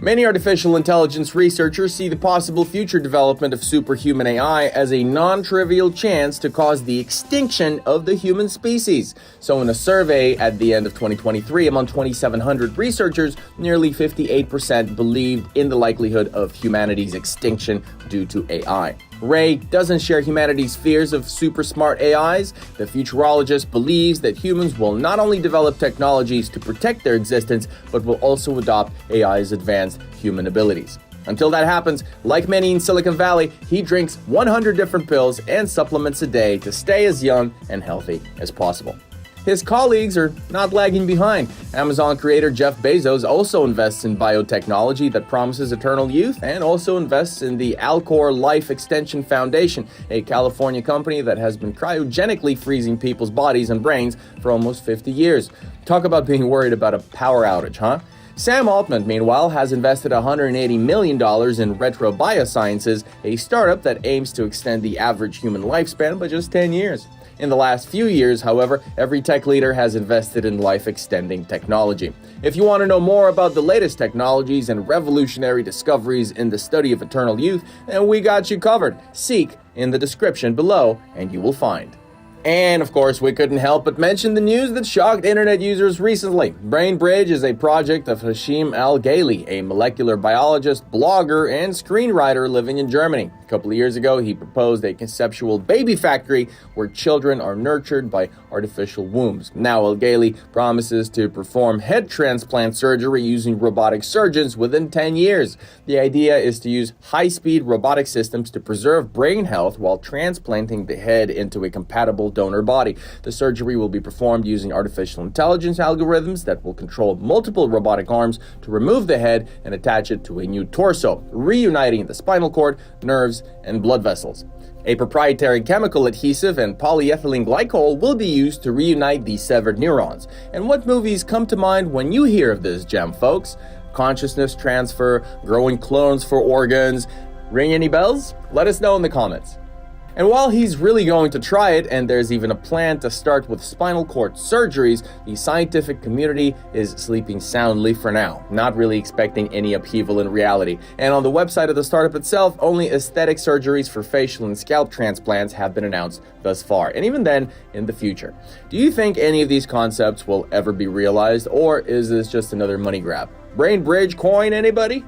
Many artificial intelligence researchers see the possible future development of superhuman AI as a non-trivial chance to cause the extinction of the human species. So in a survey at the end of 2023 among 2,700 researchers, nearly 58% believed in the likelihood of humanity's extinction due to AI. Ray doesn't share humanity's fears of super smart AIs. The futurologist believes that humans will not only develop technologies to protect their existence, but will also adopt AI's advanced human abilities. Until that happens, like many in Silicon Valley, he drinks 100 different pills and supplements a day to stay as young and healthy as possible. His colleagues are not lagging behind. Amazon creator Jeff Bezos also invests in biotechnology that promises eternal youth and also invests in the Alcor Life Extension Foundation, a California company that has been cryogenically freezing people's bodies and brains for almost 50 years. Talk about being worried about a power outage, huh? Sam Altman, meanwhile, has invested $180 million in Retro Biosciences, a startup that aims to extend the average human lifespan by just 10 years. In the last few years, however, every tech leader has invested in life-extending technology. If you want to know more about the latest technologies and revolutionary discoveries in the study of eternal youth, then we got you covered. Seek in the description below, and you will find. And of course, we couldn't help but mention the news that shocked internet users recently. BrainBridge is a project of Hashim Al-Ghaili, a molecular biologist, blogger, and screenwriter living in Germany. A couple of years ago, he proposed a conceptual baby factory where children are nurtured by artificial wombs. Now, Al-Ghaili promises to perform head transplant surgery using robotic surgeons within 10 years. The idea is to use high-speed robotic systems to preserve brain health while transplanting the head into a compatible donor body. The surgery will be performed using artificial intelligence algorithms that will control multiple robotic arms to remove the head and attach it to a new torso, reuniting the spinal cord, nerves, and blood vessels. A proprietary chemical adhesive and polyethylene glycol will be used to reunite the severed neurons. And what movies come to mind when you hear of this gem, folks? Consciousness transfer, growing clones for organs. Ring any bells? Let us know in the comments. And while he's really going to try it, and there's even a plan to start with spinal cord surgeries, the scientific community is sleeping soundly for now, not really expecting any upheaval in reality. And on the website of the startup itself, only aesthetic surgeries for facial and scalp transplants have been announced thus far, and even then, in the future. Do you think any of these concepts will ever be realized, or is this just another money grab? BrainBridge coin, anybody?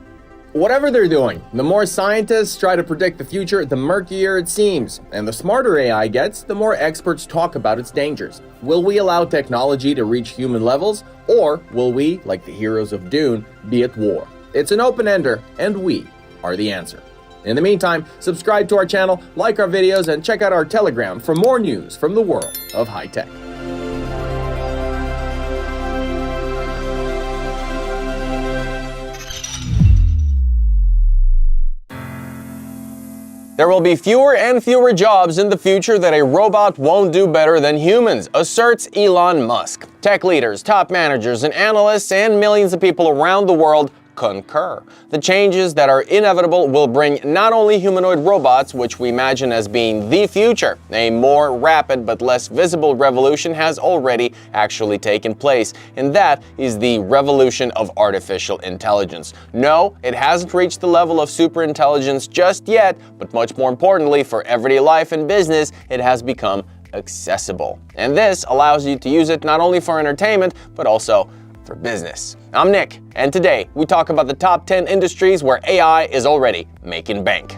Whatever they're doing, the more scientists try to predict the future, the murkier it seems. And the smarter AI gets, the more experts talk about its dangers. Will we allow technology to reach human levels? Or will we, like the heroes of Dune, be at war? It's an open-ender, and we are the answer. In the meantime, subscribe to our channel, like our videos, and check out our Telegram for more news from the world of high-tech. There will be fewer and fewer jobs in the future that a robot won't do better than humans, asserts Elon Musk. Tech leaders, top managers, and analysts, and millions of people around the world concur. The changes that are inevitable will bring not only humanoid robots, which we imagine as being the future. A more rapid but less visible revolution has already actually taken place, and that is the revolution of artificial intelligence. No, it hasn't reached the level of superintelligence just yet, but much more importantly, for everyday life and business, it has become accessible. And this allows you to use it not only for entertainment, but also for business. I'm Nick, and today we talk about the top 10 industries where AI is already making bank.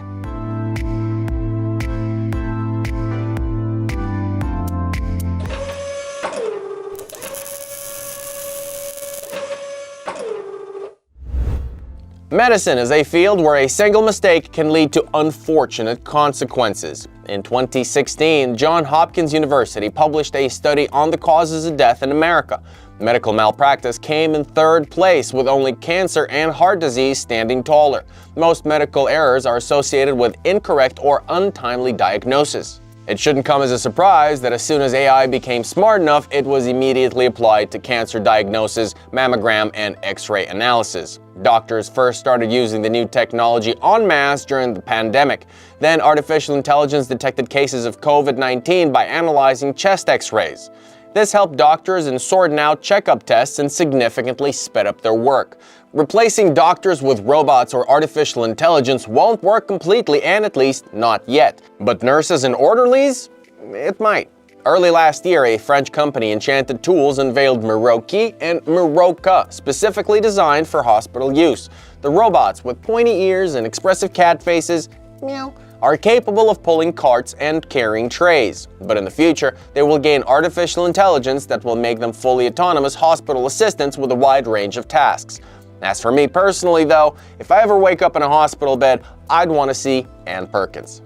Medicine is a field where a single mistake can lead to unfortunate consequences. In 2016, Johns Hopkins University published a study on the causes of death in America. Medical malpractice came in third place, with only cancer and heart disease standing taller. Most medical errors are associated with incorrect or untimely diagnosis. It shouldn't come as a surprise that as soon as AI became smart enough, it was immediately applied to cancer diagnosis, mammogram, and X-ray analysis. Doctors first started using the new technology en masse during the pandemic. Then artificial intelligence detected cases of COVID-19 by analyzing chest X-rays. This helped doctors in sorting out checkup tests and significantly sped up their work. Replacing doctors with robots or artificial intelligence won't work completely, and at least not yet. But nurses and orderlies? It might. Early last year, a French company, Enchanted Tools, unveiled Miroki and Miroka, specifically designed for hospital use. The robots, with pointy ears and expressive cat faces, meow, are capable of pulling carts and carrying trays. But in the future, they will gain artificial intelligence that will make them fully autonomous hospital assistants with a wide range of tasks. As for me personally, though, if I ever wake up in a hospital bed, I'd want to see Ann Perkins.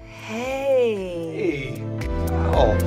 Hey. Oh.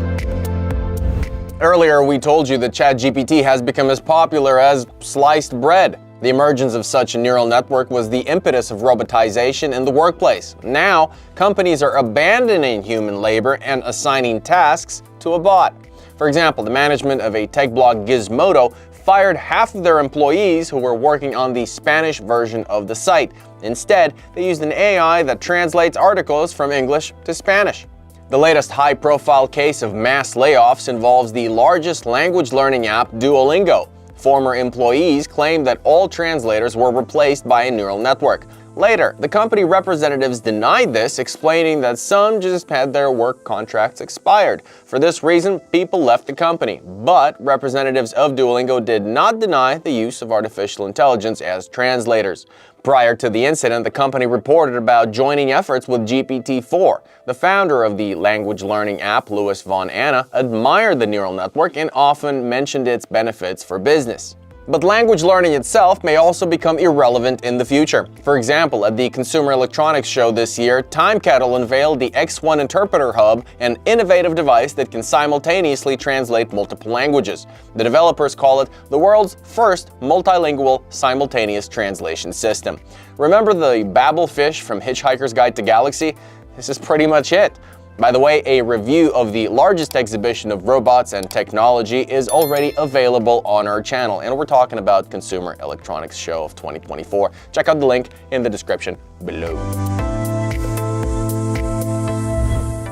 Earlier, we told you that ChatGPT has become as popular as sliced bread. The emergence of such a neural network was the impetus of robotization in the workplace. Now, companies are abandoning human labor and assigning tasks to a bot. For example, the management of a tech blog Gizmodo fired half of their employees who were working on the Spanish version of the site. Instead, they used an AI that translates articles from English to Spanish. The latest high-profile case of mass layoffs involves the largest language learning app, Duolingo. Former employees claimed that all translators were replaced by a neural network. Later, the company representatives denied this, explaining that some just had their work contracts expired. For this reason, people left the company. But representatives of Duolingo did not deny the use of artificial intelligence as translators. Prior to the incident, the company reported about joining efforts with GPT-4. The founder of the language learning app, Louis von Anna, admired the neural network and often mentioned its benefits for business. But language learning itself may also become irrelevant in the future. For example, at the Consumer Electronics Show this year, Time Kettle unveiled the X1 Interpreter Hub, an innovative device that can simultaneously translate multiple languages. The developers call it the world's first multilingual simultaneous translation system. Remember the Babelfish from Hitchhiker's Guide to Galaxy? This is pretty much it. By the way, a review of the largest exhibition of robots and technology is already available on our channel, and we're talking about Consumer Electronics Show of 2024. Check out the link in the description below.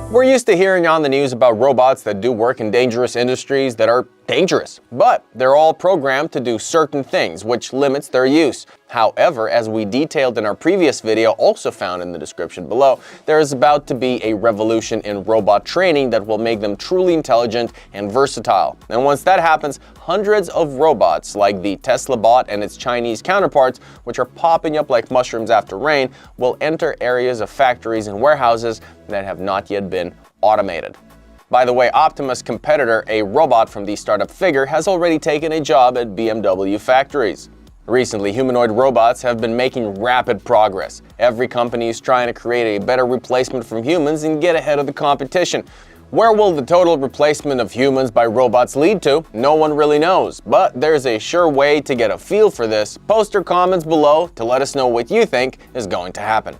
We're used to hearing on the news about robots that do work in dangerous industries that are dangerous, but they're all programmed to do certain things, which limits their use. However, as we detailed in our previous video, also found in the description below, there is about to be a revolution in robot training that will make them truly intelligent and versatile. And once that happens, hundreds of robots like the Tesla bot and its Chinese counterparts, which are popping up like mushrooms after rain, will enter areas of factories and warehouses that have not yet been automated. By the way, Optimus' competitor, a robot from the startup Figure, has already taken a job at BMW factories. Recently, humanoid robots have been making rapid progress. Every company is trying to create a better replacement from humans and get ahead of the competition. Where will the total replacement of humans by robots lead to? No one really knows, but there's a sure way to get a feel for this. Post your comments below to let us know what you think is going to happen.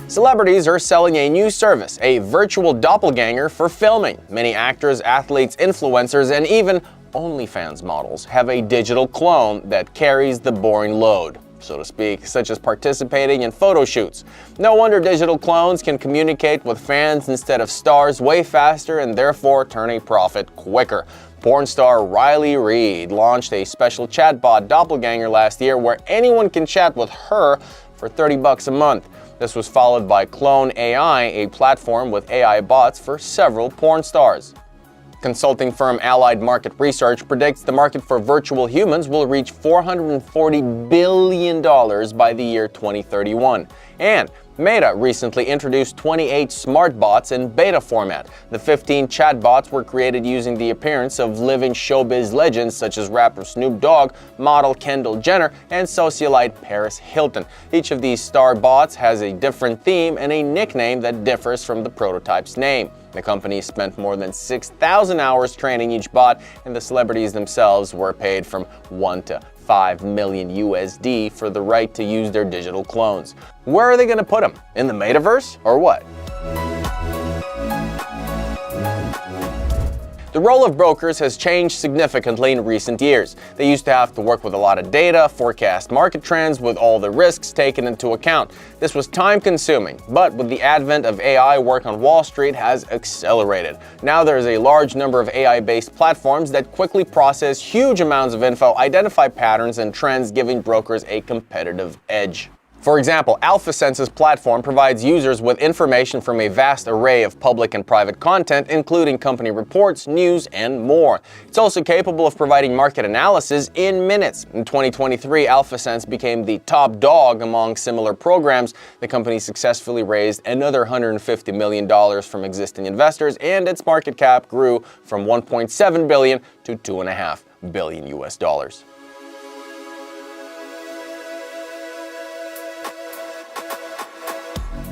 Celebrities are selling a new service, a virtual doppelganger for filming. Many actors, athletes, influencers, and even OnlyFans models have a digital clone that carries the boring load, so to speak, such as participating in photo shoots. No wonder digital clones can communicate with fans instead of stars way faster and therefore turn a profit quicker. Porn star Riley Reid launched a special chatbot doppelganger last year where anyone can chat with her for $30 a month. This was followed by Clone AI, a platform with AI bots for several porn stars. Consulting firm Allied Market Research predicts the market for virtual humans will reach $440 billion by the year 2031. And Meta recently introduced 28 smart bots in beta format. The 15 chatbots were created using the appearance of living showbiz legends such as rapper Snoop Dogg, model Kendall Jenner, and socialite Paris Hilton. Each of these star bots has a different theme and a nickname that differs from the prototype's name. The company spent more than 6,000 hours training each bot, and the celebrities themselves were paid from $1 to $25 million USD for the right to use their digital clones. Where are they going to put them? In the metaverse or what? The role of brokers has changed significantly in recent years. They used to have to work with a lot of data, forecast market trends with all the risks taken into account. This was time-consuming, but with the advent of AI, work on Wall Street has accelerated. Now there is a large number of AI-based platforms that quickly process huge amounts of info, identify patterns and trends, giving brokers a competitive edge. For example, AlphaSense's platform provides users with information from a vast array of public and private content, including company reports, news, and more. It's also capable of providing market analysis in minutes. In 2023, AlphaSense became the top dog among similar programs. The company successfully raised another $150 million from existing investors, and its market cap grew from $1.7 billion to $2.5 billion US.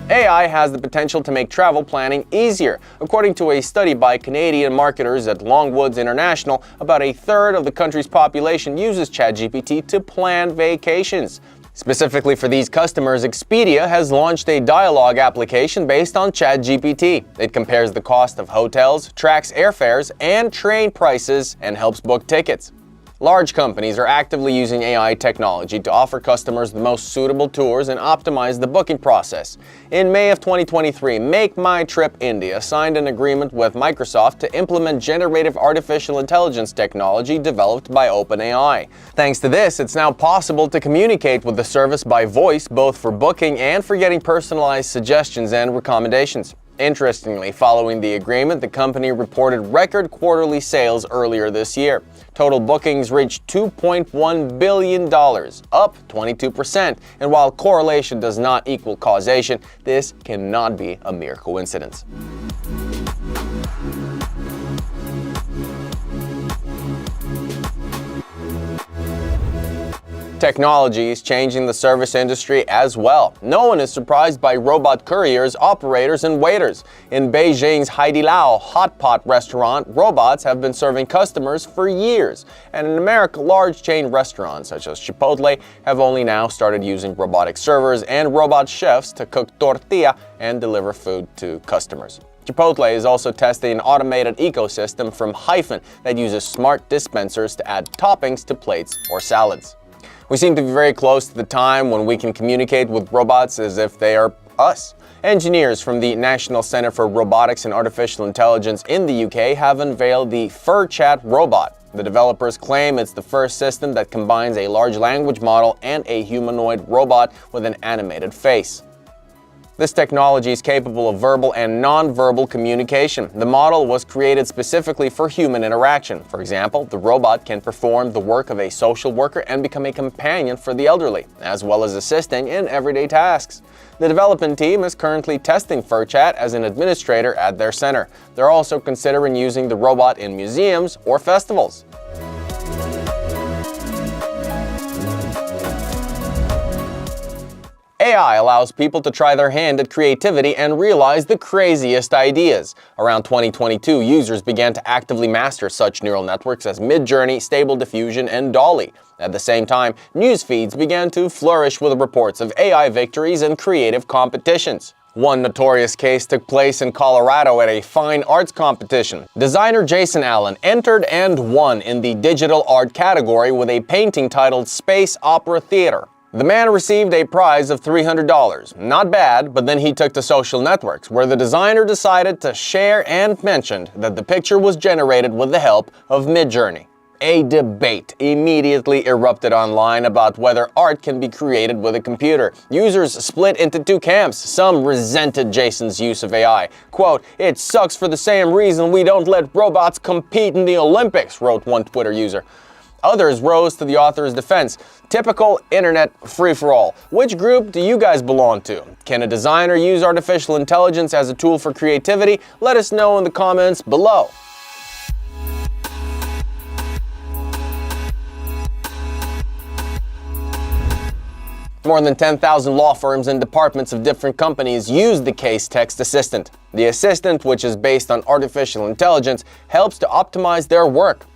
AI has the potential to make travel planning easier. According to a study by Canadian marketers at Longwoods International, about a third of the country's population uses ChatGPT to plan vacations. Specifically for these customers, Expedia has launched a dialogue application based on ChatGPT. It compares the cost of hotels, tracks airfares and train prices, and helps book tickets. Large companies are actively using AI technology to offer customers the most suitable tours and optimize the booking process. In May of 2023, Make My Trip India signed an agreement with Microsoft to implement generative artificial intelligence technology developed by OpenAI. Thanks to this, it's now possible to communicate with the service by voice, both for booking and for getting personalized suggestions and recommendations. Interestingly, following the agreement, the company reported record quarterly sales earlier this year. Total bookings reached $2.1 billion, up 22%. And while correlation does not equal causation, this cannot be a mere coincidence. Technology is changing the service industry as well. No one is surprised by robot couriers, operators, and waiters. In Beijing's Haidilao hot pot restaurant, robots have been serving customers for years. And in America, large chain restaurants such as Chipotle have only now started using robotic servers and robot chefs to cook tortilla and deliver food to customers. Chipotle is also testing an automated ecosystem from Hyphen that uses smart dispensers to add toppings to plates or salads. We seem to be very close to the time when we can communicate with robots as if they are us. Engineers from the National Centre for Robotics and Artificial Intelligence in the UK have unveiled the FurChat robot. The developers claim it's the first system that combines a large language model and a humanoid robot with an animated face. This technology is capable of verbal and non-verbal communication. The model was created specifically for human interaction. For example, the robot can perform the work of a social worker and become a companion for the elderly, as well as assisting in everyday tasks. The development team is currently testing FurChat as an administrator at their center. They're also considering using the robot in museums or festivals. AI allows people to try their hand at creativity and realize the craziest ideas. Around 2022, users began to actively master such neural networks as Midjourney, Stable Diffusion, and DALL-E. At the same time, news feeds began to flourish with reports of AI victories and creative competitions. One notorious case took place in Colorado at a fine arts competition. Designer Jason Allen entered and won in the digital art category with a painting titled Space Opera Theater. The man received a prize of $300. Not bad, but then he took to social networks, where the designer decided to share and mentioned that the picture was generated with the help of Midjourney. A debate immediately erupted online about whether art can be created with a computer. Users split into two camps. Some resented Jason's use of AI. Quote, "It sucks for the same reason we don't let robots compete in the Olympics," wrote one Twitter user. Others rose to the author's defense. Typical internet free-for-all. Which group do you guys belong to? Can a designer use artificial intelligence as a tool for creativity? Let us know in the comments below. More than 10,000 law firms and departments of different companies use the Case Text Assistant. The assistant, which is based on artificial intelligence, helps to optimize their work.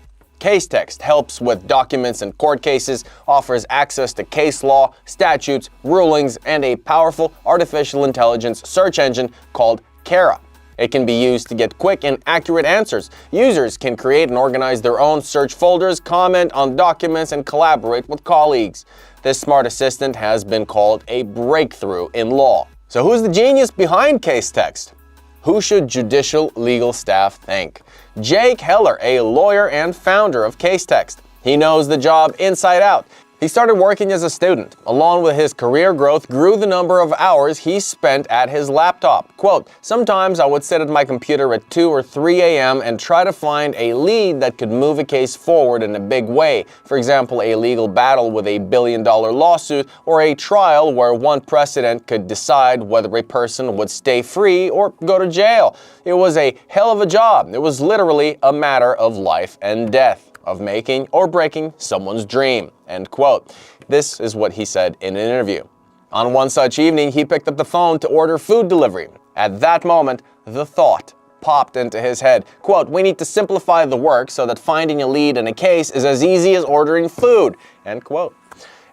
Case text helps with documents and court cases, offers access to case law, statutes, rulings, and a powerful artificial intelligence search engine called Kara. It can be used to get quick and accurate answers. Users can create and organize their own search folders, comment on documents, and collaborate with colleagues. This smart assistant has been called a breakthrough in law. So who's the genius behind case text? Who should judicial legal staff thank? Jake Heller, a lawyer and founder of Case Text. He knows the job inside out. He started working as a student. Along with his career growth, grew the number of hours he spent at his laptop. Quote, "Sometimes I would sit at my computer at 2 or 3 a.m. and try to find a lead that could move a case forward in a big way. For example, a legal battle with a billion-dollar lawsuit or a trial where one precedent could decide whether a person would stay free or go to jail. It was a hell of a job. It was literally a matter of life and death, of making or breaking someone's dream." End quote. This is what he said in an interview. On one such evening, he picked up the phone to order food delivery. At that moment, the thought popped into his head. Quote, "We need to simplify the work so that finding a lead in a case is as easy as ordering food." End quote.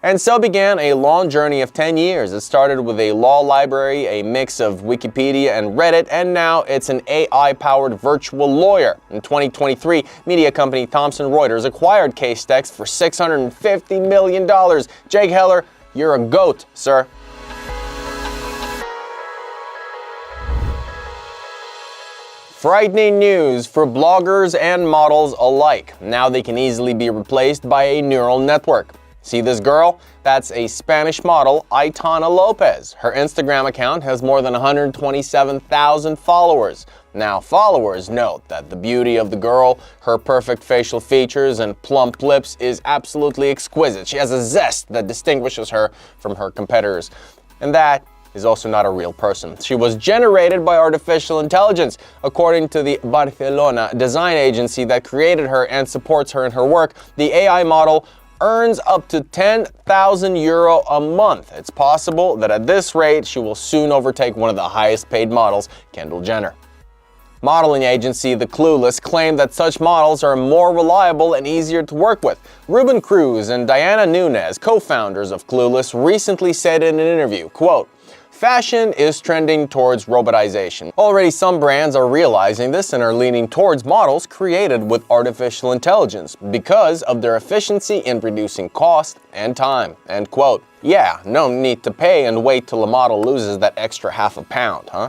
And so began a long journey of 10 years. It started with a law library, a mix of Wikipedia and Reddit, and now it's an AI-powered virtual lawyer. In 2023, media company Thomson Reuters acquired Case Text for $650 million. Jake Heller, you're a goat, sir. Frightening news for bloggers and models alike. Now they can easily be replaced by a neural network. See this girl? That's a Spanish model, Aitana Lopez. Her Instagram account has more than 127,000 followers. Now, followers note that the beauty of the girl, her perfect facial features and plump lips is absolutely exquisite. She has a zest that distinguishes her from her competitors. And that is also not a real person. She was generated by artificial intelligence. According to the Barcelona design agency that created her and supports her in her work, the AI model earns up to 10,000 euro a month. It's possible that at this rate, she will soon overtake one of the highest paid models, Kendall Jenner. Modeling agency The Clueless claimed that such models are more reliable and easier to work with. Ruben Cruz and Diana Nunes, co-founders of Clueless, recently said in an interview, quote, "Fashion is trending towards robotization. Already some brands are realizing this and are leaning towards models created with artificial intelligence because of their efficiency in reducing cost and time." End quote. Yeah, no need to pay and wait till a model loses that extra half a pound, huh?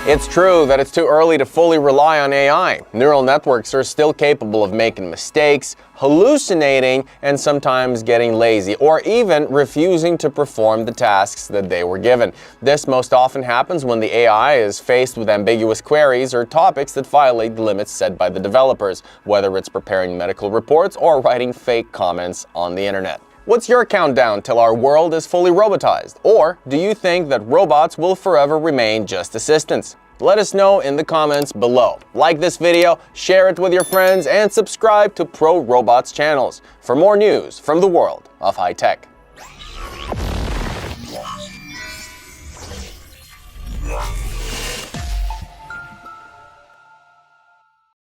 It's true that it's too early to fully rely on AI. Neural networks are still capable of making mistakes, hallucinating, and sometimes getting lazy, or even refusing to perform the tasks that they were given. This most often happens when the AI is faced with ambiguous queries or topics that violate the limits set by the developers, whether it's preparing medical reports or writing fake comments on the internet. What's your countdown till our world is fully robotized? Or do you think that robots will forever remain just assistants? Let us know in the comments below. Like this video, share it with your friends, and subscribe to Pro Robots channels for more news from the world of high tech. Yeah.